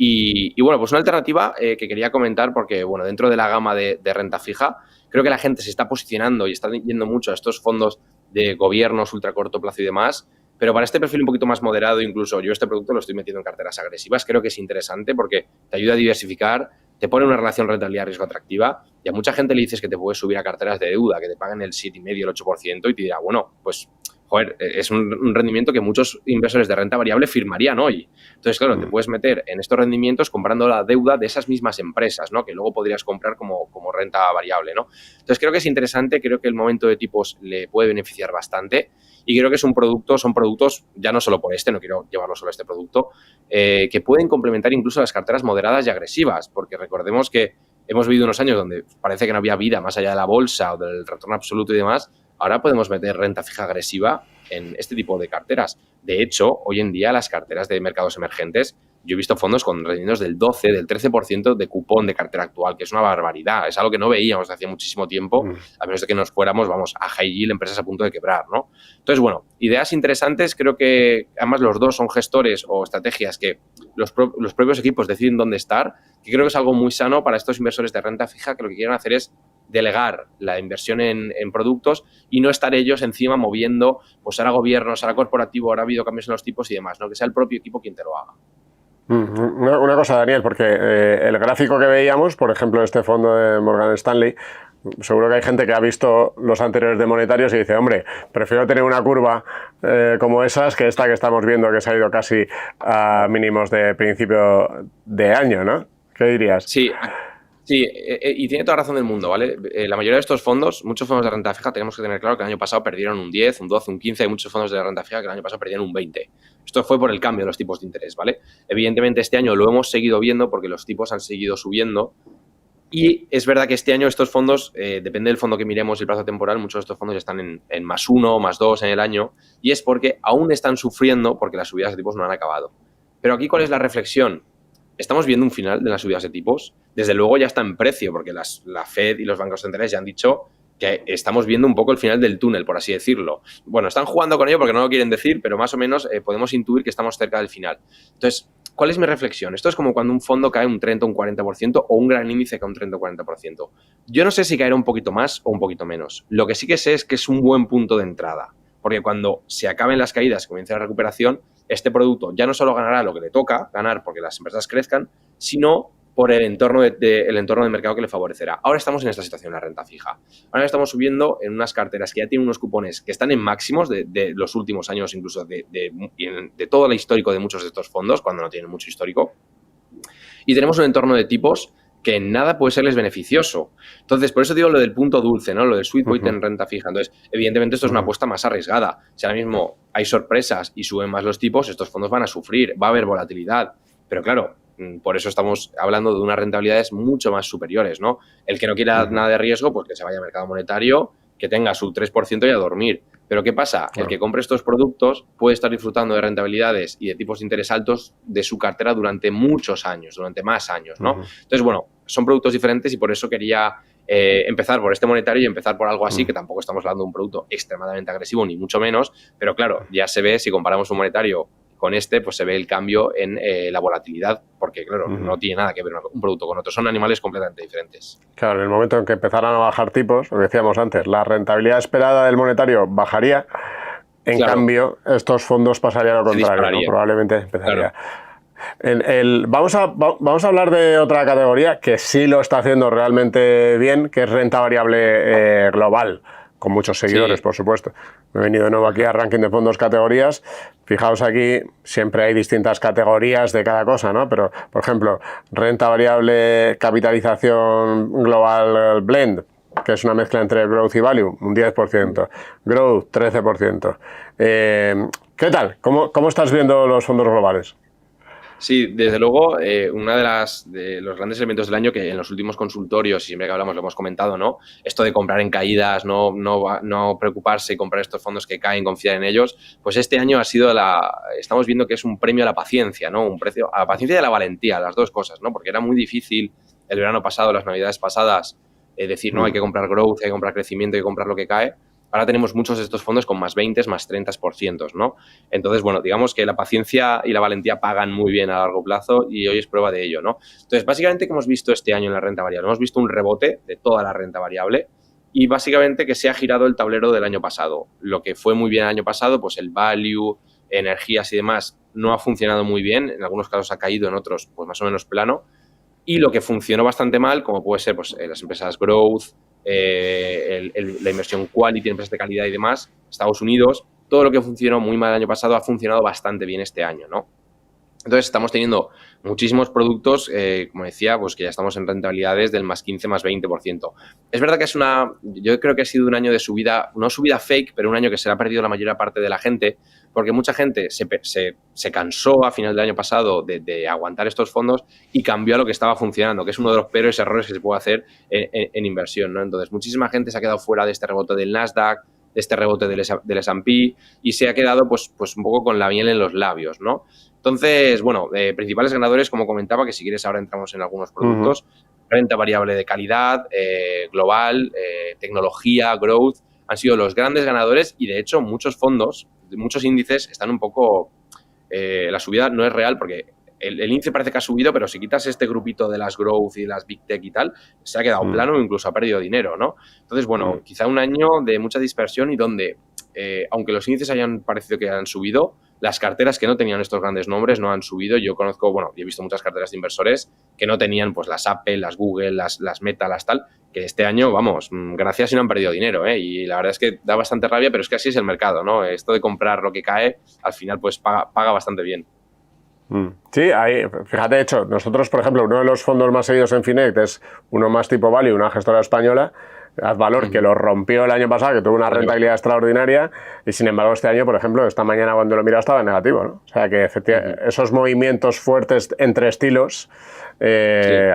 Y pues una alternativa que quería comentar porque, dentro de la gama de renta fija, creo que la gente se está posicionando y está yendo mucho a estos fondos de gobiernos ultra corto plazo y demás, pero para este perfil un poquito más moderado, incluso yo este producto lo estoy metiendo en carteras agresivas, creo que es interesante porque te ayuda a diversificar, te pone una relación rentabilidad-riesgo atractiva y a mucha gente le dices que te puedes subir a carteras de deuda, que te pagan el 7,5, el 8% y te dirá, pues es un rendimiento que muchos inversores de renta variable firmarían hoy. Entonces, claro, te puedes meter en estos rendimientos comprando la deuda de esas mismas empresas, ¿no? Que luego podrías comprar como renta variable, ¿no? Entonces, creo que es interesante, creo que el momento de tipos le puede beneficiar bastante y creo que son productos, ya no solo por no quiero llevarlo solo a este producto, que pueden complementar incluso las carteras moderadas y agresivas, porque recordemos que hemos vivido unos años donde parece que no había vida más allá de la bolsa o del retorno absoluto y demás. Ahora podemos meter renta fija agresiva en este tipo de carteras. De hecho, hoy en día las carteras de mercados emergentes, yo he visto fondos con rendimientos del 12, del 13% de cupón de cartera actual, que es una barbaridad. Es algo que no veíamos desde hace muchísimo tiempo, a menos de que nos fuéramos, a high yield, empresas a punto de quebrar, ¿no? Entonces, ideas interesantes. Creo que además los dos son gestores o estrategias que los propios equipos deciden dónde estar, que creo que es algo muy sano para estos inversores de renta fija que lo que quieren hacer es delegar la inversión en productos y no estar ellos encima moviendo, pues ahora gobiernos, ahora corporativo, ahora ha habido cambios en los tipos y demás, ¿no? Que sea el propio equipo quien te lo haga. Una cosa, Daniel, porque el gráfico que veíamos, por ejemplo, este fondo de Morgan Stanley, seguro que hay gente que ha visto los anteriores de monetarios y dice, hombre, prefiero tener una curva como esas que esta que estamos viendo que se ha ido casi a mínimos de principio de año, ¿no? ¿Qué dirías? Sí, y tiene toda razón del mundo, ¿vale? La mayoría de estos fondos, muchos fondos de renta fija, tenemos que tener claro que el año pasado perdieron un 10, un 12, un 15, hay muchos fondos de renta fija que el año pasado perdieron un 20. Esto fue por el cambio de los tipos de interés, ¿vale? Evidentemente este año lo hemos seguido viendo porque los tipos han seguido subiendo y es verdad que este año estos fondos, depende del fondo que miremos y el plazo temporal, muchos de estos fondos están en +1, +2 en el año y es porque aún están sufriendo porque las subidas de tipos no han acabado. Pero aquí, ¿cuál es la reflexión? ¿Estamos viendo un final de las subidas de tipos? Desde luego ya está en precio, porque la Fed y los bancos centrales ya han dicho que estamos viendo un poco el final del túnel, por así decirlo. Están jugando con ello porque no lo quieren decir, pero más o menos podemos intuir que estamos cerca del final. Entonces, ¿cuál es mi reflexión? Esto es como cuando un fondo cae un 30 o un 40% o un gran índice cae un 30 o 40%. Yo no sé si caerá un poquito más o un poquito menos. Lo que sí que sé es que es un buen punto de entrada, porque cuando se acaben las caídas y comience la recuperación, este producto ya no solo ganará lo que le toca ganar porque las empresas crezcan, sino por el entorno de mercado que le favorecerá. Ahora estamos en esta situación en la renta fija. Ahora estamos subiendo en unas carteras que ya tienen unos cupones que están en máximos de los últimos años, incluso de todo el histórico de muchos de estos fondos, cuando no tienen mucho histórico. Y tenemos un entorno de tipos que en nada puede serles beneficioso. Entonces, por eso digo lo del punto dulce, ¿no? Lo del sweet point en renta fija. Entonces, evidentemente esto es una apuesta más arriesgada. Si ahora mismo hay sorpresas y suben más los tipos, estos fondos van a sufrir, va a haber volatilidad. Pero claro, por eso estamos hablando de unas rentabilidades mucho más superiores, ¿no? El que no quiera nada de riesgo, pues que se vaya al mercado monetario, que tenga su 3% y a dormir. Pero ¿qué pasa? Claro. El que compre estos productos puede estar disfrutando de rentabilidades y de tipos de interés altos de su cartera durante muchos años, durante más años, ¿no? Entonces, son productos diferentes y por eso quería empezar por este monetario y empezar por algo así, que tampoco estamos hablando de un producto extremadamente agresivo, ni mucho menos, pero claro, ya se ve, si comparamos un monetario con este, pues se ve el cambio en la volatilidad, porque claro, no tiene nada que ver un producto con otro, son animales completamente diferentes. Claro, en el momento en que empezaran a bajar tipos, lo que decíamos antes, la rentabilidad esperada del monetario bajaría, en cambio, estos fondos pasarían al contrario, ¿no? Probablemente empezaría. Claro. Vamos a hablar de otra categoría que sí lo está haciendo realmente bien, que es renta variable global. con muchos seguidores, Sí. por supuesto. Me he venido de nuevo aquí a ranking de fondos categorías. Fijaos aquí, siempre hay distintas categorías de cada cosa, ¿no? Pero, por ejemplo, renta variable, capitalización global blend, que es una mezcla entre growth y value, un 10%. Growth, 13%. ¿Qué tal? ¿Cómo estás viendo los fondos globales? Sí, desde luego, uno de los grandes elementos del año que en los últimos consultorios, y siempre que hablamos lo hemos comentado, ¿no? Esto de comprar en caídas, no preocuparse y comprar estos fondos que caen, confiar en ellos, pues este año estamos viendo que es un premio a la paciencia, ¿no? Un precio a la paciencia y a la valentía, las dos cosas, ¿no? Porque era muy difícil el verano pasado, las navidades pasadas, decir, no, hay que comprar growth, hay que comprar crecimiento, hay que comprar lo que cae. Ahora tenemos muchos de estos fondos con más 20, más 30%, ¿no? Entonces, bueno, digamos que la paciencia y la valentía pagan muy bien a largo plazo y hoy es prueba de ello, ¿no? Entonces, básicamente, ¿qué hemos visto este año en la renta variable? Hemos visto un rebote de toda la renta variable y básicamente que se ha girado el tablero del año pasado. Lo que fue muy bien el año pasado, pues el value, energías y demás, no ha funcionado muy bien. En algunos casos ha caído, en otros, pues más o menos plano. Y lo que funcionó bastante mal, como puede ser pues, las empresas growth, la inversión quality, empresas de calidad y demás, Estados Unidos, todo lo que funcionó muy mal el año pasado ha funcionado bastante bien este año, ¿no? Entonces estamos teniendo muchísimos productos, como decía, pues que ya estamos en rentabilidades del más 15, más 20%. Es verdad que yo creo que ha sido un año de subida, no subida fake, pero un año que se le ha perdido la mayor parte de la gente, porque mucha gente se cansó a final del año pasado de aguantar estos fondos y cambió a lo que estaba funcionando, que es uno de los peores errores que se puede hacer en inversión, ¿no? Entonces muchísima gente se ha quedado fuera de este rebote del Nasdaq, de este rebote del S&P y se ha quedado pues un poco con la miel en los labios, ¿no? Entonces, bueno, principales ganadores, como comentaba, que si quieres ahora entramos en algunos productos, renta variable de calidad, global, tecnología, growth, han sido los grandes ganadores y de hecho muchos fondos, muchos índices están un poco, la subida no es real porque el índice parece que ha subido, pero si quitas este grupito de las growth y las big tech y tal, se ha quedado plano o incluso ha perdido dinero, ¿no? Entonces, bueno, quizá un año de mucha dispersión y donde, aunque los índices hayan parecido que han subido, las carteras que no tenían estos grandes nombres no han subido. Yo conozco, bueno, he visto muchas carteras de inversores que no tenían pues las Apple, las Google, las Meta, las tal, que este año, vamos, gracias y no han perdido dinero, ¿eh? Y la verdad es que da bastante rabia, pero es que así es el mercado, ¿no? Esto de comprar lo que cae, al final pues paga bastante bien. Sí, fíjate, de hecho, nosotros, por ejemplo, uno de los fondos más seguidos en Finect es uno más tipo Value, una gestora española, Advalor, que lo rompió el año pasado, que tuvo una rentabilidad extraordinaria, y sin embargo este año, por ejemplo, esta mañana cuando lo mira estaba en negativo, ¿no? O sea que efectivamente esos movimientos fuertes entre estilos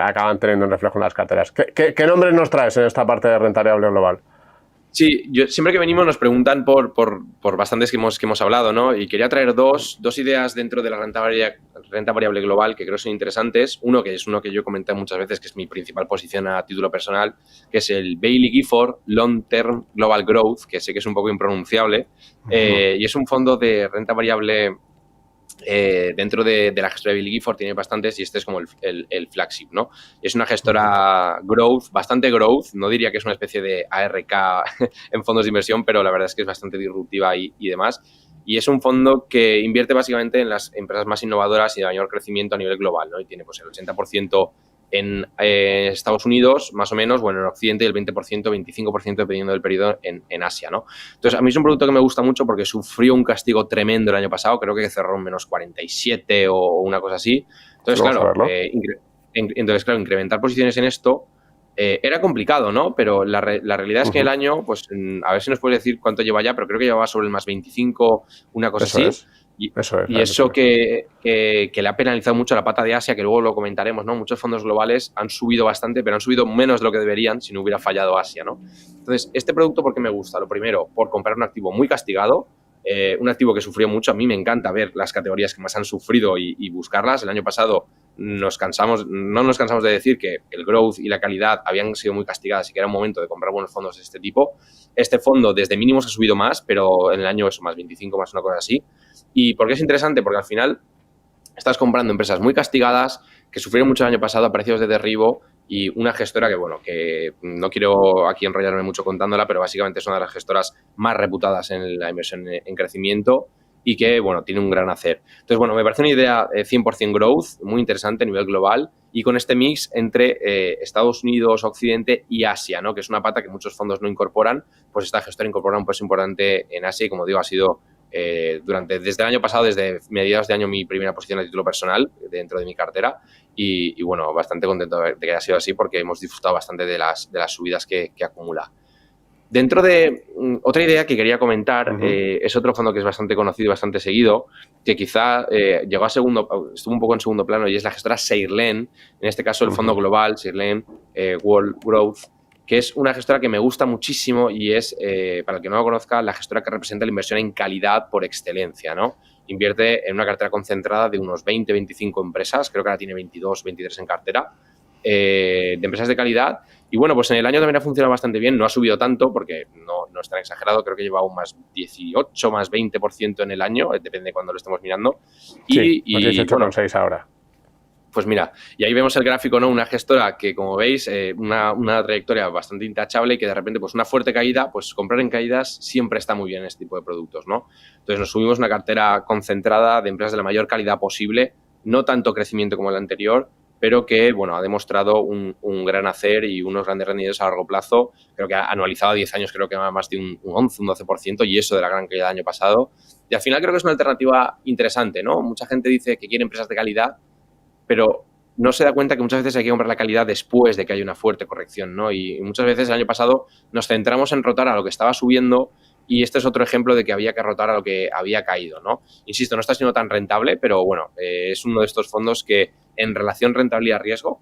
acaban teniendo un reflejo en las carteras. ¿Qué nombres nos traes en esta parte de renta variable global? Sí, siempre que venimos nos preguntan por bastantes que hemos hablado, ¿no? Y quería traer dos ideas dentro de la renta variable global que creo son interesantes. Uno que es uno que yo he comentado muchas veces, que es mi principal posición a título personal, que es el Baillie Gifford Long Term Global Growth, que sé que es un poco impronunciable, y es un fondo de renta variable dentro de la gestora de Baillie Gifford, tiene bastantes y este es como el flagship, ¿no? Es una gestora growth, bastante growth, no diría que es una especie de ARK en fondos de inversión, pero la verdad es que es bastante disruptiva y demás. Y es un fondo que invierte básicamente en las empresas más innovadoras y de mayor crecimiento a nivel global, ¿no? Y tiene pues el 80% en Estados Unidos, más o menos, bueno, en Occidente, y el 20%, 25%, dependiendo del periodo, en Asia, ¿no? Entonces, a mí es un producto que me gusta mucho porque sufrió un castigo tremendo el año pasado, creo que cerró en menos 47 o una cosa así. Entonces, claro, incrementar posiciones en esto era complicado, ¿no? Pero la realidad es que el año, pues, a ver si nos puedes decir cuánto lleva ya, pero creo que llevaba sobre el más 25, una cosa Eso así. es. Eso que le ha penalizado mucho la pata de Asia, que luego lo comentaremos, ¿no? Muchos fondos globales han subido bastante, pero han subido menos de lo que deberían si no hubiera fallado Asia, ¿no? Entonces, este producto, ¿por qué me gusta? Lo primero, por comprar un activo muy castigado, un activo que sufrió mucho. A mí me encanta ver las categorías que más han sufrido y buscarlas. El año pasado no nos cansamos de decir que el growth y la calidad habían sido muy castigadas y que era un momento de comprar buenos fondos de este tipo. Este fondo desde mínimos ha subido más, pero en el año eso, más 25, más una cosa así. ¿Y por qué es interesante? Porque al final estás comprando empresas muy castigadas que sufrieron mucho el año pasado a precios de derribo y una gestora que, bueno, que no quiero aquí enrollarme mucho contándola, pero básicamente es una de las gestoras más reputadas en la inversión en crecimiento y que, bueno, tiene un gran hacer. Entonces, bueno, me parece una idea 100% growth, muy interesante a nivel global y con este mix entre Estados Unidos, Occidente y Asia, ¿no? Que es una pata que muchos fondos no incorporan, pues esta gestora incorpora un peso importante en Asia y, como digo, ha sido desde el año pasado, desde mediados de año, mi primera posición a título personal dentro de mi cartera y bueno, bastante contento de que haya sido así porque hemos disfrutado bastante de las subidas que acumula. Dentro de otra idea que quería comentar, es otro fondo que es bastante conocido y bastante seguido, que quizá estuvo un poco en segundo plano, y es la gestora Sheirlen, en este caso el fondo global, Sheirlen World Growth, que es una gestora que me gusta muchísimo y es, para el que no lo conozca, la gestora que representa la inversión en calidad por excelencia, ¿no? Invierte en una cartera concentrada de unos 20-25 empresas, creo que ahora tiene 22, 23 en cartera, de empresas de calidad. Y bueno, pues en el año también ha funcionado bastante bien, no ha subido tanto porque no es tan exagerado, creo que lleva un más 18, más 20% en el año, depende de cuándo lo estemos mirando. Sí, y 18,6 bueno, ahora. Pues mira, y ahí vemos el gráfico, ¿no? Una gestora que, como veis, una trayectoria bastante intachable y que de repente, pues una fuerte caída, pues comprar en caídas siempre está muy bien en este tipo de productos, ¿no? Entonces nos subimos una cartera concentrada de empresas de la mayor calidad posible, no tanto crecimiento como el anterior, pero que, bueno, ha demostrado un gran hacer y unos grandes rendimientos a largo plazo. Creo que ha anualizado a 10 años, creo que más de un 11, un 12%, y eso de la gran caída del año pasado. Y al final creo que es una alternativa interesante, ¿no? Mucha gente dice que quiere empresas de calidad, pero no se da cuenta que muchas veces hay que comprar la calidad después de que haya una fuerte corrección, ¿no? Y muchas veces el año pasado nos centramos en rotar a lo que estaba subiendo y este es otro ejemplo de que había que rotar a lo que había caído, ¿no? Insisto, no está siendo tan rentable, pero bueno, es uno de estos fondos que en relación rentabilidad-riesgo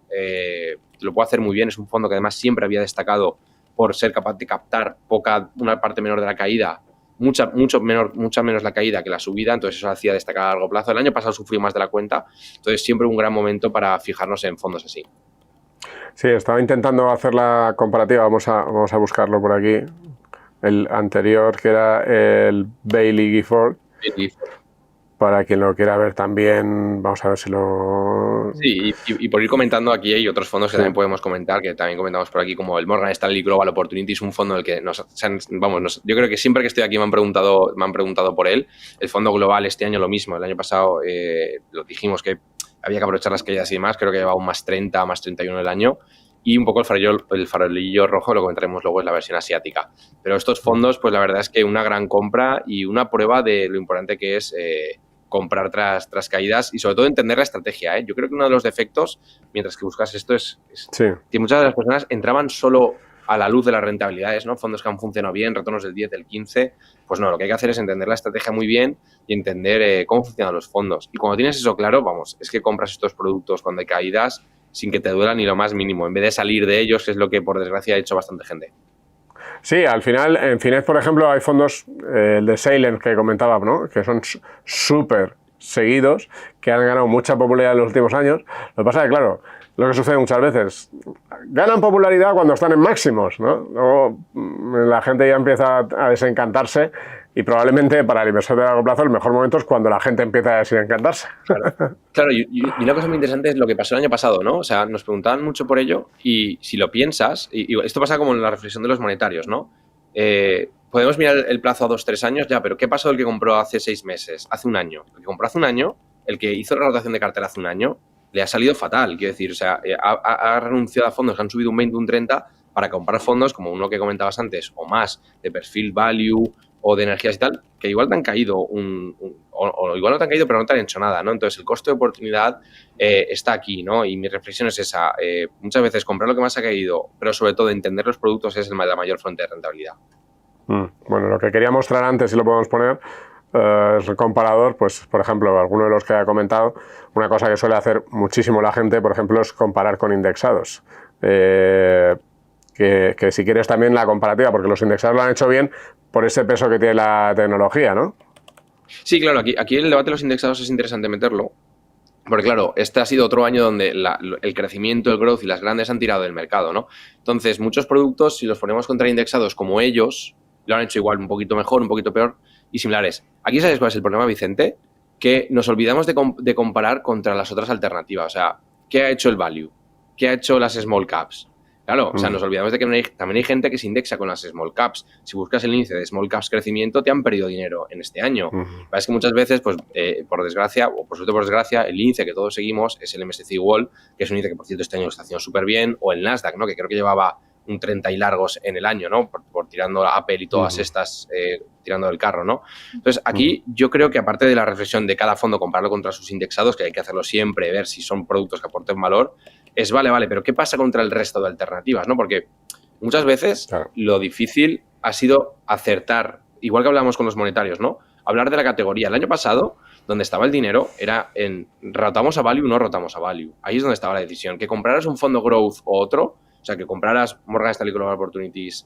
lo puede hacer muy bien. Es un fondo que además siempre había destacado por ser capaz de captar una parte menor de la caída, mucha menos la caída que la subida, entonces eso hacía destacar a largo plazo. El año pasado sufrió más de la cuenta, entonces siempre un gran momento para fijarnos en fondos así. Sí, estaba intentando hacer la comparativa, vamos a buscarlo por aquí, el anterior que era el Baillie Gifford. Para quien lo quiera ver también, vamos a ver si lo... Sí, y por ir comentando, aquí hay otros fondos que también podemos comentar, que también comentamos por aquí, como el Morgan Stanley Global Opportunities, un fondo del que yo creo que siempre que estoy aquí me han preguntado por él. El fondo global este año lo mismo, el año pasado lo dijimos que había que aprovechar las caídas y demás, creo que lleva un más 30, más 31 el año. Y un poco el farolillo rojo, lo comentaremos luego, es la versión asiática. Pero estos fondos, pues la verdad es que una gran compra y una prueba de lo importante que es comprar tras caídas y sobre todo entender la estrategia. Yo creo que uno de los defectos, mientras que buscas esto, es que muchas de las personas entraban solo a la luz de las rentabilidades, ¿no? Fondos que han funcionado bien, retornos del 10, del 15. Pues no, lo que hay que hacer es entender la estrategia muy bien y entender cómo funcionan los fondos. Y cuando tienes eso claro, es que compras estos productos cuando hay caídas sin que te duela ni lo más mínimo, en vez de salir de ellos, que es lo que por desgracia ha hecho bastante gente. Sí, al final, en Finet, por ejemplo, hay fondos, el de Sheirlen que comentaba, ¿no? Que son súper seguidos, que han ganado mucha popularidad en los últimos años. Lo que pasa es que, claro, lo que sucede muchas veces, ganan popularidad cuando están en máximos, ¿no? Luego la gente ya empieza a desencantarse y probablemente para el inversor de largo plazo el mejor momento es cuando la gente empieza a desencantarse. Claro, y una cosa muy interesante es lo que pasó el año pasado, ¿no? O sea, nos preguntaban mucho por ello y si lo piensas, y esto pasa como en la reflexión de los monetarios, ¿no? Podemos mirar el plazo a 2-3 años ya, pero ¿qué pasó el que compró hace 6 meses, hace un año? El que compró hace un año, el que hizo la rotación de cartera hace un año, le ha salido fatal, quiero decir, o sea, ha renunciado a fondos que han subido un 20, un 30 para comprar fondos como uno que comentabas antes o más, de perfil value o de energías y tal, que igual te han caído o igual no te han caído pero no te han hecho nada, ¿no? Entonces el coste de oportunidad está aquí, ¿no? Y mi reflexión es esa, muchas veces comprar lo que más ha caído, pero sobre todo entender los productos es la mayor fuente de rentabilidad. Bueno, lo que quería mostrar antes, si lo podemos poner, es el comparador, pues por ejemplo, alguno de los que ha comentado, una cosa que suele hacer muchísimo la gente, por ejemplo, es comparar con indexados. Que si quieres también la comparativa, porque los indexados lo han hecho bien por ese peso que tiene la tecnología, ¿no? Sí, claro, aquí el debate de los indexados es interesante meterlo, porque claro, este ha sido otro año donde el crecimiento, el growth y las grandes han tirado del mercado, ¿no? Entonces, muchos productos, si los ponemos contra indexados como ellos, lo han hecho igual, un poquito mejor, un poquito peor y similares. Aquí, ¿sabes cuál es el problema, Vicente? Que nos olvidamos de comparar contra las otras alternativas. O sea, ¿qué ha hecho el value? ¿Qué ha hecho las small caps? Claro, o sea, nos olvidamos de que también hay gente que se indexa con las small caps. Si buscas el índice de small caps crecimiento, te han perdido dinero en este año. Es que muchas veces, pues, por desgracia, o por suerte por desgracia, el índice que todos seguimos es el MSCI World, que es un índice que, por cierto, este año lo está haciendo súper bien, o el Nasdaq, ¿no? Que creo que llevaba un 30 y largos en el año, ¿no? Por tirando a Apple y todas estas, tirando del carro, ¿no? Entonces, aquí yo creo que aparte de la reflexión de cada fondo compararlo contra sus indexados, que hay que hacerlo siempre, ver si son productos que aporten valor, es vale, pero ¿qué pasa contra el resto de alternativas, no? Porque muchas veces lo difícil ha sido acertar, igual que hablamos con los monetarios, ¿no? Hablar de la categoría. El año pasado, donde estaba el dinero, era en rotamos a value o no rotamos a value. Ahí es donde estaba la decisión. Que compraras un fondo growth o otro, o sea, que compraras Morgan Stanley Global Opportunities,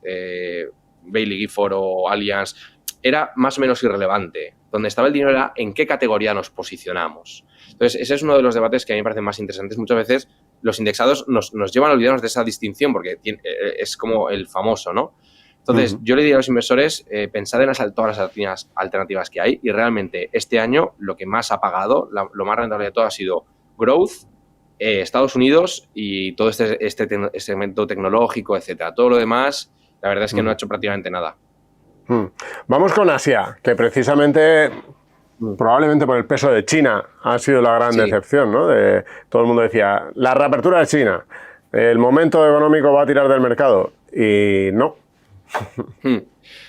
Bailey Gifford o Allianz, era más o menos irrelevante. Donde estaba el dinero era en qué categoría nos posicionamos. Entonces, ese es uno de los debates que a mí me parecen más interesantes. Muchas veces los indexados nos llevan a olvidarnos de esa distinción porque es como el famoso, ¿no? Entonces, yo le diría a los inversores, pensad en todas las alternativas que hay y realmente este año lo que más ha pagado, lo más rentable de todo ha sido growth, Estados Unidos y todo este segmento tecnológico, etcétera. Todo lo demás, la verdad es que no ha hecho prácticamente nada. Vamos con Asia, que precisamente probablemente por el peso de China ha sido la gran decepción, ¿no? Todo el mundo decía, la reapertura de China, el momento económico va a tirar del mercado, y no.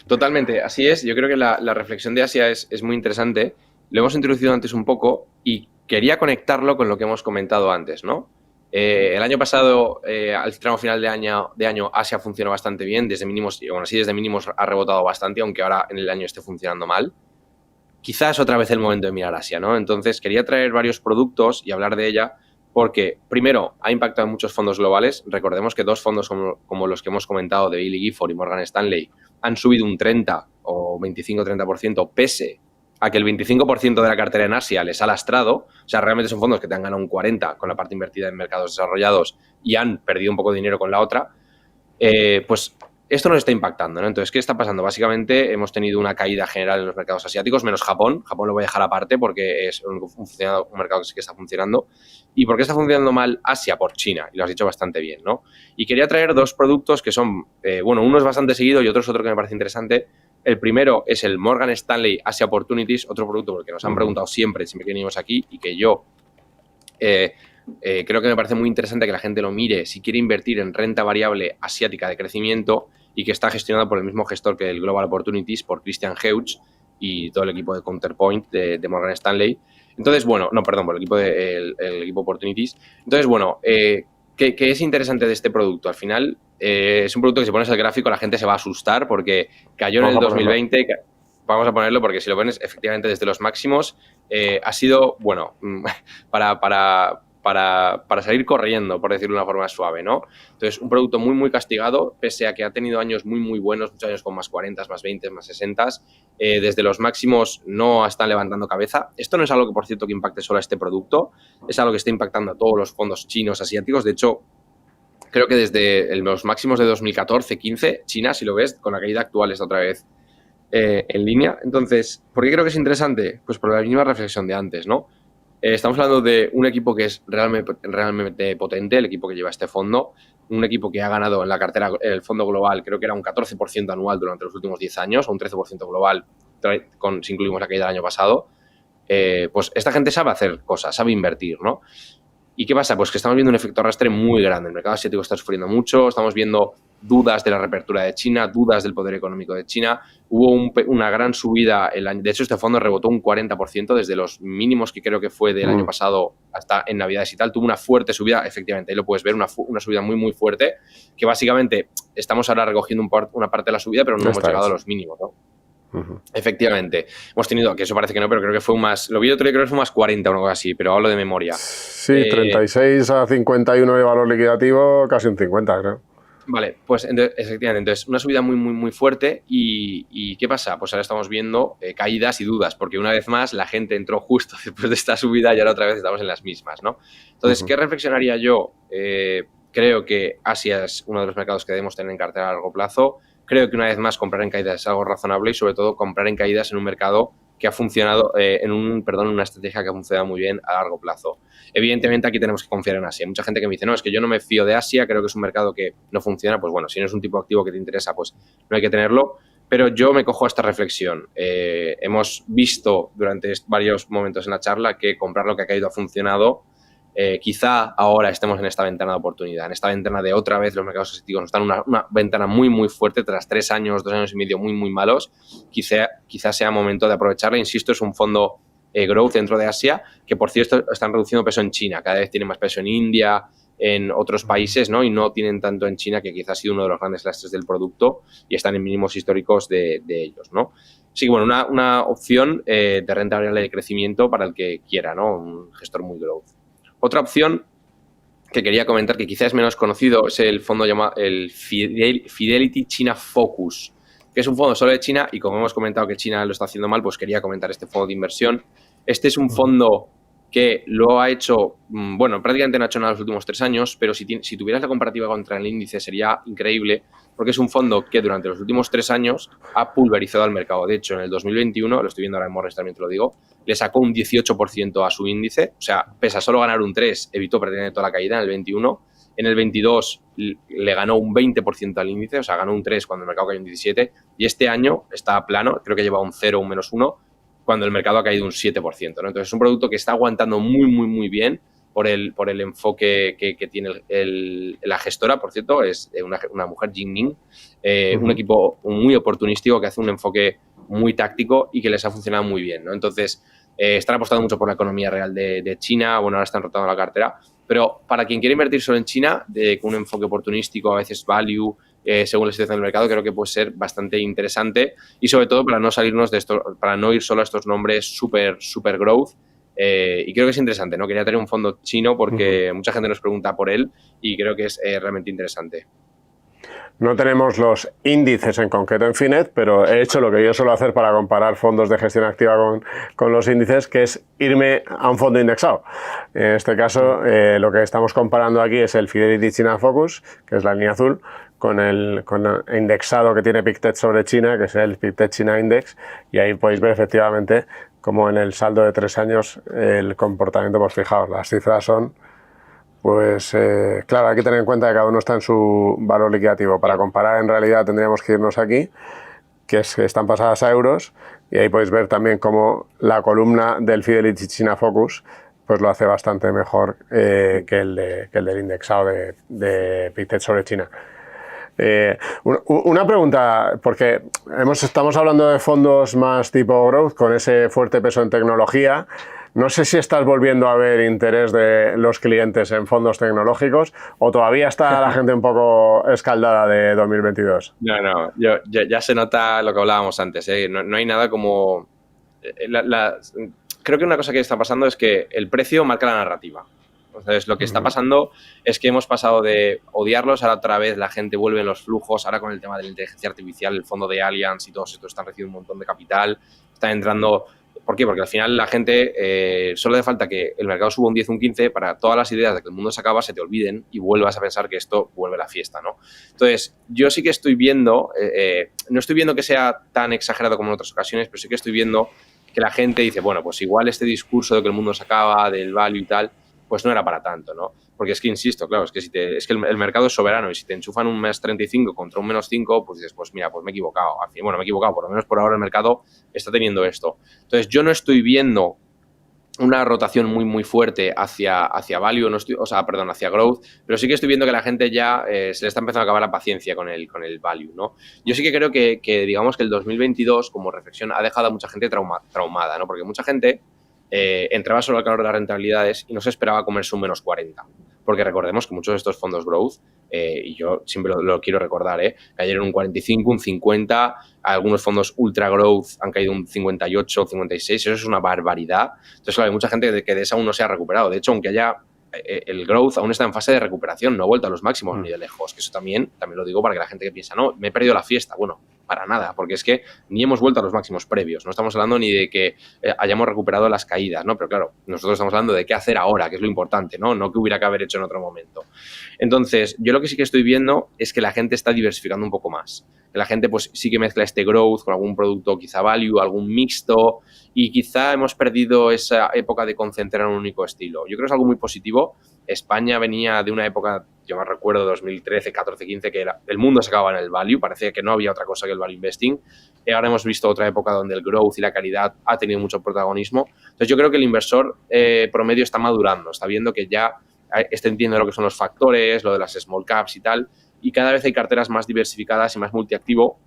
Totalmente, así es. Yo creo que la reflexión de Asia es muy interesante. Lo hemos introducido antes un poco y quería conectarlo con lo que hemos comentado antes, ¿no? El año pasado, al tramo final de año, Asia funcionó bastante bien, desde mínimos, y bueno, sí, desde mínimos ha rebotado bastante, aunque ahora en el año esté funcionando mal. Quizás otra vez el momento de mirar Asia, ¿no? Entonces, quería traer varios productos y hablar de ella porque, primero, ha impactado en muchos fondos globales. Recordemos que dos fondos como los que hemos comentado, de Bailey Gifford y Morgan Stanley, han subido un 30 o 25-30%, pese a que el 25% de la cartera en Asia les ha lastrado. O sea, realmente son fondos que te han ganado un 40% con la parte invertida en mercados desarrollados y han perdido un poco de dinero con la otra. Pues esto nos está impactando, ¿no? Entonces, ¿qué está pasando? Básicamente hemos tenido una caída general en los mercados asiáticos, menos Japón. Japón lo voy a dejar aparte porque es un mercado que sí que está funcionando. ¿Y por qué está funcionando mal Asia? Por China, y lo has dicho bastante bien, ¿no? Y quería traer dos productos que son, bueno, uno es bastante seguido y otro es otro que me parece interesante. El primero es el Morgan Stanley Asia Opportunities, otro producto porque nos han preguntado siempre que venimos aquí y que yo creo que me parece muy interesante que la gente lo mire si quiere invertir en renta variable asiática de crecimiento y que está gestionado por el mismo gestor que el Global Opportunities, por Christian Heuch y todo el equipo de Counterpoint de Morgan Stanley. Entonces, bueno, no, perdón, por el equipo el equipo Opportunities. Entonces, bueno, ¿qué es interesante de este producto? Al final, es un producto que si pones el gráfico la gente se va a asustar porque cayó en el 2020... Vamos a ponerlo porque si lo pones efectivamente desde los máximos, ha sido, bueno, para salir corriendo, por decirlo de una forma suave, ¿no? Entonces, un producto muy, muy castigado, pese a que ha tenido años muy, muy buenos, muchos años con más 40, más 20, más 60, desde los máximos no están levantando cabeza. Esto no es algo que, por cierto, que impacte solo a este producto, es algo que está impactando a todos los fondos chinos, asiáticos. De hecho, creo que desde los máximos de 2014-15, China, si lo ves, con la caída actual está otra vez en línea. Entonces, ¿por qué creo que es interesante? Pues por la misma reflexión de antes, ¿no? Estamos hablando de un equipo que es realmente potente, el equipo que lleva este fondo, un equipo que ha ganado en la cartera, el fondo global, creo que era un 14% anual durante los últimos 10 años, o un 13% global, si incluimos la caída del año pasado. Pues esta gente sabe hacer cosas, sabe invertir, ¿no? ¿Y qué pasa? Pues que estamos viendo un efecto arrastre muy grande. El mercado asiático está sufriendo mucho, estamos viendo dudas de la reapertura de China, dudas del poder económico de China. Hubo una gran subida, de hecho este fondo rebotó un 40% desde los mínimos que creo que fue del año pasado hasta en Navidades y tal. Tuvo una fuerte subida, efectivamente, ahí lo puedes ver, una subida muy, muy fuerte, que básicamente estamos ahora recogiendo una parte de la subida, pero no hemos llegado a los mínimos, ¿no? Efectivamente, hemos tenido, que eso parece que no, pero creo que fue un más, lo vi otro día, creo que fue un más 40 o algo así, pero hablo de memoria. Sí, 36 a 51 de valor liquidativo, casi un 50, creo. Vale, pues efectivamente, entonces una subida muy, muy, muy fuerte y ¿qué pasa? Pues ahora estamos viendo caídas y dudas, porque una vez más la gente entró justo después de esta subida y ahora otra vez estamos en las mismas, ¿no? Entonces, ¿qué reflexionaría yo? Creo que Asia es uno de los mercados que debemos tener en cartera a largo plazo. Creo que una vez más comprar en caídas es algo razonable y sobre todo comprar en caídas en un mercado que ha funcionado una estrategia que ha funcionado muy bien a largo plazo. Evidentemente aquí tenemos que confiar en Asia. Hay mucha gente que me dice, no, es que yo no me fío de Asia, creo que es un mercado que no funciona. Pues bueno, si no es un tipo de activo que te interesa, pues no hay que tenerlo. Pero yo me cojo a esta reflexión. Hemos visto durante varios momentos en la charla que comprar lo que ha caído ha funcionado. Quizá ahora estemos en esta ventana de oportunidad, en esta ventana de otra vez los mercados asiáticos están en una ventana muy, muy fuerte tras 3 años, 2 años y medio muy, muy malos. Quizá sea momento de aprovecharla. Insisto, es un fondo growth dentro de Asia, que por cierto están reduciendo peso en China, cada vez tienen más peso en India, en otros países, ¿no? Y no tienen tanto en China, que quizás ha sido uno de los grandes lastres del producto, y están en mínimos históricos de ellos, ¿no? Sí, bueno, una opción de renta variable de crecimiento para el que quiera, ¿no? Un gestor muy growth. Otra opción que quería comentar, que quizás es menos conocido, es el fondo llamado el Fidelity China Focus, que es un fondo solo de China, y como hemos comentado que China lo está haciendo mal, pues quería comentar este fondo de inversión. Este es un fondo que lo ha hecho, bueno, prácticamente no ha hecho nada en los últimos 3 años, pero si tuvieras la comparativa contra el índice sería increíble, porque es un fondo que durante los últimos 3 años ha pulverizado al mercado. De hecho, en el 2021, lo estoy viendo ahora en Morris, también te lo digo, le sacó un 18% a su índice, o sea, pese a solo ganar un 3, evitó perder toda la caída en el 21. En el 22 le ganó un 20% al índice, o sea, ganó un 3 cuando el mercado cayó un 17, y este año está plano, creo que lleva un 0, un -1, cuando el mercado ha caído un 7%, ¿no? Entonces es un producto que está aguantando muy, muy, muy bien por el enfoque que tiene la gestora. Por cierto, es una mujer, Jingning, un equipo muy oportunístico que hace un enfoque muy táctico y que les ha funcionado muy bien, ¿no? Entonces, están apostando mucho por la economía real de China. Bueno, ahora están rotando la cartera, pero para quien quiere invertir solo en China, con un enfoque oportunístico, a veces value, según la situación del mercado, creo que puede ser bastante interesante, y sobre todo para no salirnos de esto, para no ir solo a estos nombres super growth. Y creo que es interesante, ¿no? Quería tener un fondo chino porque mucha gente nos pregunta por él y creo que es realmente interesante. No tenemos los índices en concreto en Finet, pero he hecho lo que yo suelo hacer para comparar fondos de gestión activa con los índices, que es irme a un fondo indexado. En este caso, lo que estamos comparando aquí es el Fidelity China Focus, que es la línea azul, con el indexado que tiene Pictet sobre China, que es el Pictet China Index, y ahí podéis ver efectivamente como en el saldo de 3 años el comportamiento, pues fijaos, las cifras son... Pues claro, hay que tener en cuenta que cada uno está en su valor liquidativo. Para comparar, en realidad tendríamos que irnos aquí, que están pasadas a euros, y ahí podéis ver también cómo la columna del Fidelity China Focus pues lo hace bastante mejor que el del indexado de Pictet sobre China. Una pregunta, porque estamos hablando de fondos más tipo growth, con ese fuerte peso en tecnología. No sé si estás volviendo a ver interés de los clientes en fondos tecnológicos o todavía está la gente un poco escaldada de 2022. No, ya se nota lo que hablábamos antes, ¿eh? No hay nada como... Creo que una cosa que está pasando es que el precio marca la narrativa. Entonces, lo que está pasando es que hemos pasado de odiarlos, ahora otra vez la gente vuelve en los flujos, ahora con el tema de la inteligencia artificial, el fondo de Allianz y todos estos están recibiendo un montón de capital, están entrando... ¿Por qué? Porque al final la gente solo hace falta que el mercado suba un 10, un 15 para todas las ideas de que el mundo se acaba, se te olviden y vuelvas a pensar que esto vuelve a la fiesta, ¿no? Entonces, yo sí que estoy viendo, no estoy viendo que sea tan exagerado como en otras ocasiones, pero sí que estoy viendo que la gente dice, bueno, pues igual este discurso de que el mundo se acaba, del value y tal, pues no era para tanto, ¿no? Porque es que, insisto, claro, es que el mercado es soberano y si te enchufan un -35 contra un -5, pues dices, pues mira, pues me he equivocado. Al fin, bueno, me he equivocado, por lo menos por ahora el mercado está teniendo esto. Entonces, yo no estoy viendo una rotación muy, muy fuerte hacia value, hacia growth, pero sí que estoy viendo que la gente ya se le está empezando a acabar la paciencia con el value, ¿no? Yo sí que creo que digamos que el 2022, como reflexión, ha dejado a mucha gente traumada, ¿no? Porque mucha gente entraba solo al calor de las rentabilidades y no se esperaba comerse un -40. Porque recordemos que muchos de estos fondos growth, y yo siempre lo quiero recordar, cayeron un 45, un 50, algunos fondos ultra growth han caído un 58, 56, eso es una barbaridad. Entonces, claro, hay mucha gente que de esa aún no se ha recuperado. De hecho, aunque haya el growth aún está en fase de recuperación, no ha vuelto a los máximos ni de lejos, que eso también lo digo para que la gente que piensa, no, me he perdido la fiesta. Bueno, para nada, porque es que ni hemos vuelto a los máximos previos, no estamos hablando ni de que hayamos recuperado las caídas, ¿no? Pero claro, nosotros estamos hablando de qué hacer ahora, que es lo importante, ¿no? No que hubiera que haber hecho en otro momento. Entonces, yo lo que sí que estoy viendo es que la gente está diversificando un poco más. Que la gente pues sí que mezcla este growth con algún producto quizá value, algún mixto, y quizá hemos perdido esa época de concentrar en un único estilo. Yo creo que es algo muy positivo. España venía de una época, yo me recuerdo, 2013, 14, 15, que el mundo se acababa en el value, parecía que no había otra cosa que el value investing. Ahora hemos visto otra época donde el growth y la calidad ha tenido mucho protagonismo. Entonces yo creo que el inversor promedio está madurando, está viendo que ya está entendiendo lo que son los factores, lo de las small caps y tal, y cada vez hay carteras más diversificadas y más multiactivo,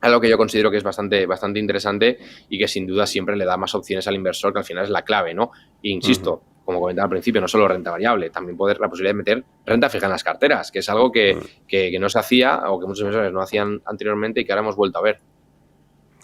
algo que yo considero que es bastante interesante y que sin duda siempre le da más opciones al inversor, que al final es la clave, ¿no? E insisto, como comentaba al principio, no solo renta variable, también la posibilidad de meter renta fija en las carteras, que es algo que no se hacía o que muchos inversores no hacían anteriormente y que ahora hemos vuelto a ver.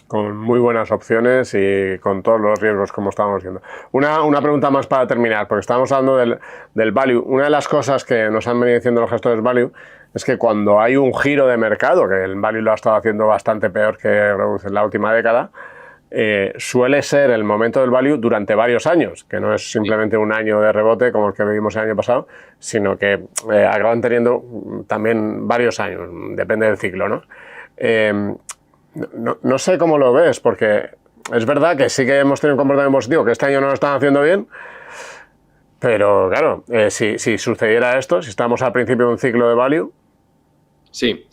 Con muy buenas opciones y con todos los riesgos, como estábamos viendo. Una pregunta más para terminar, porque estábamos hablando del value. Una de las cosas que nos han venido diciendo los gestores value es que cuando hay un giro de mercado, que el value lo ha estado haciendo bastante peor que growth en la última década, suele ser el momento del value durante varios años, que no es simplemente un año de rebote como el que vivimos el año pasado, sino que acaban teniendo también varios años, depende del ciclo, ¿no? No sé cómo lo ves, porque es verdad que sí que hemos tenido un comportamiento positivo, que este año no lo están haciendo bien, pero claro, si sucediera esto, si estamos al principio de un ciclo de value... Sí,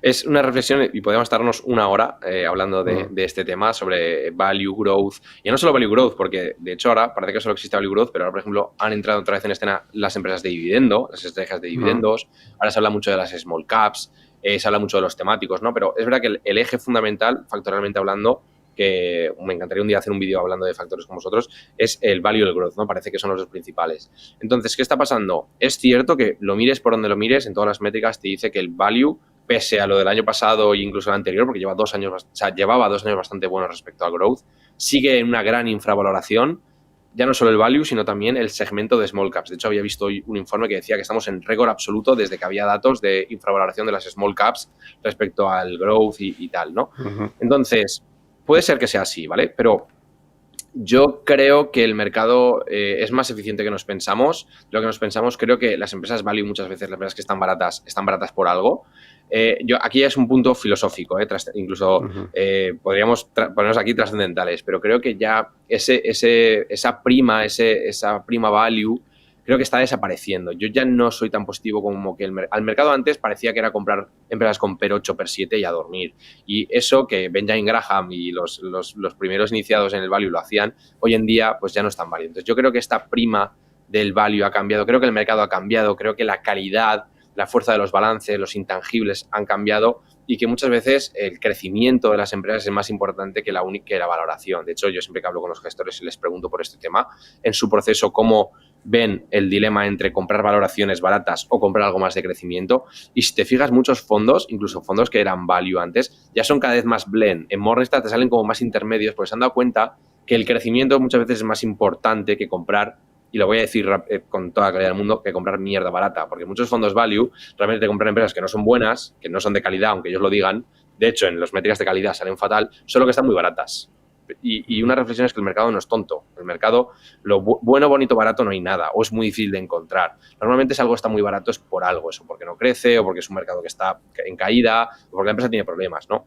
es una reflexión y podemos estarnos una hora hablando de este tema sobre value growth. Y no solo value growth, porque de hecho ahora parece que solo existe value growth, pero ahora, por ejemplo, han entrado otra vez en escena las empresas de dividendo, las estrategias de dividendos. Ahora se habla mucho de las small caps, se habla mucho de los temáticos, ¿no? Pero es verdad que el eje fundamental, factorialmente hablando, que me encantaría un día hacer un vídeo hablando de factores con vosotros, es el value y el growth, ¿no? Parece que son los dos principales. Entonces, ¿qué está pasando? Es cierto que lo mires por donde lo mires, en todas las métricas te dice que el value, pese a lo del año pasado e incluso el anterior, porque llevaba 2 años bastante buenos respecto al growth, sigue en una gran infravaloración, ya no solo el value, sino también el segmento de small caps. De hecho, había visto hoy un informe que decía que estamos en récord absoluto desde que había datos de infravaloración de las small caps respecto al growth y tal, ¿no? Entonces, puede ser que sea así, ¿vale? Pero yo creo que el mercado es más eficiente que nos pensamos. Lo que nos pensamos, creo que las empresas value muchas veces, las empresas que están baratas por algo. Aquí es un punto filosófico, incluso podríamos ponernos aquí trascendentales, pero creo que ya esa prima value creo que está desapareciendo. Yo ya no soy tan positivo como que al mercado antes parecía que era comprar empresas con PER 8, PER 7 y a dormir. Y eso que Benjamin Graham y los primeros iniciados en el value lo hacían, hoy en día pues ya no es tan válido. Entonces yo creo que esta prima del value ha cambiado, creo que el mercado ha cambiado, creo que la calidad, la fuerza de los balances, los intangibles han cambiado y que muchas veces el crecimiento de las empresas es más importante que la valoración. De hecho, yo siempre que hablo con los gestores y les pregunto por este tema, en su proceso, cómo ven el dilema entre comprar valoraciones baratas o comprar algo más de crecimiento. Y si te fijas, muchos fondos, incluso fondos que eran value antes, ya son cada vez más blend. En Morningstar te salen como más intermedios porque se han dado cuenta que el crecimiento muchas veces es más importante que comprar, y lo voy a decir con toda la calidad del mundo, que comprar mierda barata. Porque muchos fondos value realmente te compran empresas que no son buenas, que no son de calidad, aunque ellos lo digan. De hecho, en las métricas de calidad salen fatal, solo que están muy baratas. Y una reflexión es que el mercado no es tonto. El mercado, lo bueno, bonito, barato no hay nada, o es muy difícil de encontrar. Normalmente si algo está muy barato es por algo, eso, porque no crece, o porque es un mercado que está en caída, o porque la empresa tiene problemas, ¿no?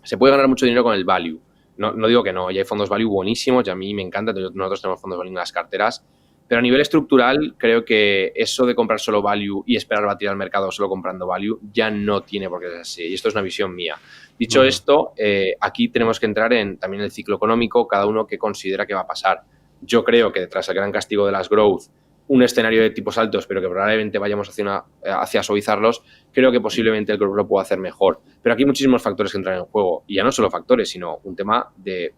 Se puede ganar mucho dinero con el value. No digo que no, y hay fondos value buenísimos, y a mí me encanta, nosotros tenemos fondos value en las carteras, pero a nivel estructural creo que eso de comprar solo value y esperar batir al mercado solo comprando value ya no tiene por qué ser así, y esto es una visión mía. Dicho esto, aquí tenemos que entrar en también el ciclo económico, cada uno que considera que va a pasar. Yo creo que tras el gran castigo de las growth, un escenario de tipos altos, pero que probablemente vayamos hacia suavizarlos, creo que posiblemente el growth lo pueda hacer mejor. Pero aquí hay muchísimos factores que entran en juego, y ya no solo factores, sino un tema de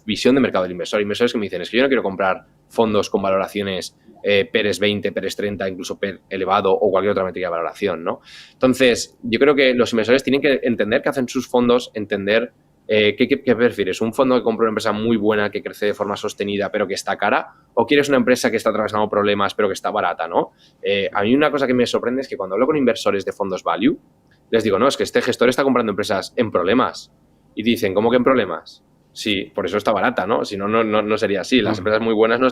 visión de mercado del inversor. Inversores que me dicen, es que yo no quiero comprar fondos con valoraciones PERES 20, PERES 30, incluso PER elevado o cualquier otra métrica de valoración, ¿no? Entonces, yo creo que los inversores tienen que entender qué hacen sus fondos, entender qué prefieres, un fondo que compra una empresa muy buena que crece de forma sostenida pero que está cara, o quieres una empresa que está atravesando problemas pero que está barata, ¿no? A mí una cosa que me sorprende es que cuando hablo con inversores de fondos value, les digo, no, es que este gestor está comprando empresas en problemas. Y dicen, ¿cómo que en problemas? Sí, por eso está barata, ¿no? Si no, no sería así. Las empresas muy buenas no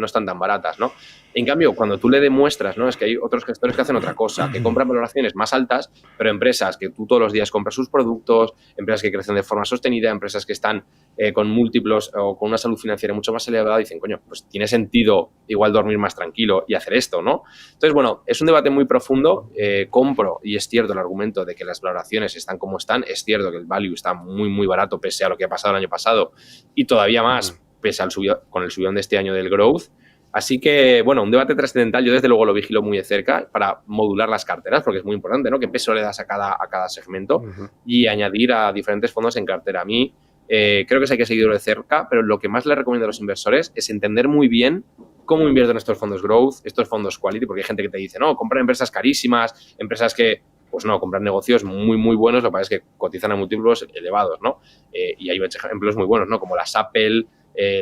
están tan baratas, ¿no? En cambio, cuando tú le demuestras, ¿no? Es que hay otros gestores que hacen otra cosa, que compran valoraciones más altas, pero empresas que tú todos los días compras sus productos, empresas que crecen de forma sostenida, empresas que están con múltiplos o con una salud financiera mucho más elevada, dicen, coño, pues tiene sentido igual dormir más tranquilo y hacer esto, ¿no? Entonces, bueno, es un debate muy profundo. Compro, y es cierto el argumento de que las valoraciones están como están, es cierto que el value está muy, muy barato pese a lo que ha pasado el año pasado y todavía más pese al con el subidón de este año del growth. Así que, bueno, un debate trascendental. Yo desde luego lo vigilo muy de cerca para modular las carteras, porque es muy importante, ¿no? Qué peso le das a cada segmento y añadir a diferentes fondos en cartera. A mí creo que eso hay que seguirlo de cerca, pero lo que más le recomiendo a los inversores es entender muy bien cómo invierten estos fondos growth, estos fondos quality, porque hay gente que te dice, no, comprar empresas carísimas, empresas que, pues no, comprar negocios muy, muy buenos, lo que pasa es que cotizan a múltiplos elevados, ¿no? Y hay ejemplos muy buenos, ¿no? Como las Apple,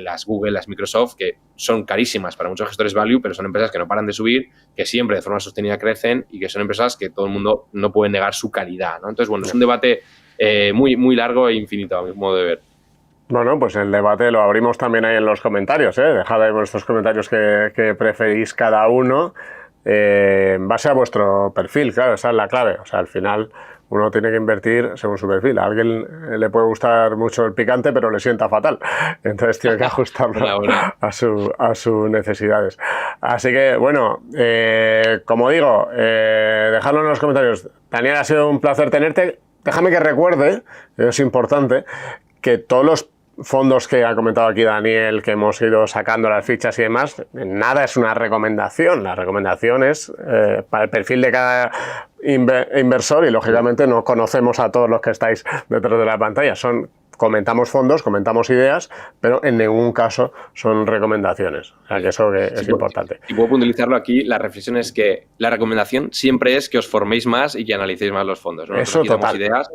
las Google, las Microsoft, que son carísimas para muchos gestores value, pero son empresas que no paran de subir, que siempre de forma sostenida crecen y que son empresas que todo el mundo no puede negar su calidad, ¿no? Entonces, bueno, es un debate muy, muy largo e infinito a mi modo de ver. Bueno, pues el debate lo abrimos también ahí en los comentarios, ¿eh? Dejad ahí vuestros comentarios que preferís cada uno en base a vuestro perfil, claro, esa es la clave. O sea, al final uno tiene que invertir según su perfil. A alguien le puede gustar mucho el picante, pero le sienta fatal. Entonces tiene que ajustarlo a sus necesidades. Así que, bueno, como digo, dejadlo en los comentarios. Daniel, ha sido un placer tenerte. Déjame que recuerde, es importante, que todos los fondos que ha comentado aquí Daniel, que hemos ido sacando las fichas y demás, nada es una recomendación. La recomendación es para el perfil de cada inversor y lógicamente no conocemos a todos los que estáis detrás de la pantalla. Comentamos fondos, comentamos ideas, pero en ningún caso son recomendaciones. O sea, que eso es importante. Y puedo puntualizarlo aquí, la reflexión es que la recomendación siempre es que os forméis más y que analicéis más los fondos, ¿no? Eso total. Ideas.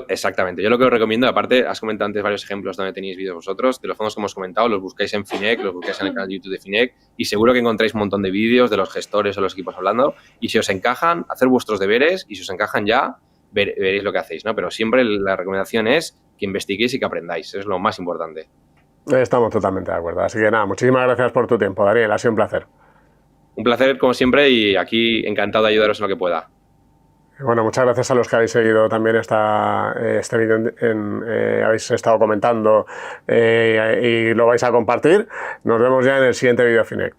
Exactamente. Yo lo que os recomiendo, aparte, has comentado antes varios ejemplos donde tenéis vídeos vosotros, de los fondos que hemos comentado, los buscáis en Finec, los buscáis en el canal de YouTube de Finec y seguro que encontráis un montón de vídeos de los gestores o los equipos hablando y si os encajan, hacer vuestros deberes y si os encajan ya, veréis lo que hacéis, ¿no? Pero siempre la recomendación es que investiguéis y que aprendáis. Eso es lo más importante. Estamos totalmente de acuerdo. Así que nada, muchísimas gracias por tu tiempo, Daniel. Ha sido un placer. Un placer, como siempre, y aquí encantado de ayudaros en lo que pueda. Bueno, muchas gracias a los que habéis seguido también este vídeo, habéis estado comentando y lo vais a compartir. Nos vemos ya en el siguiente vídeo Finect.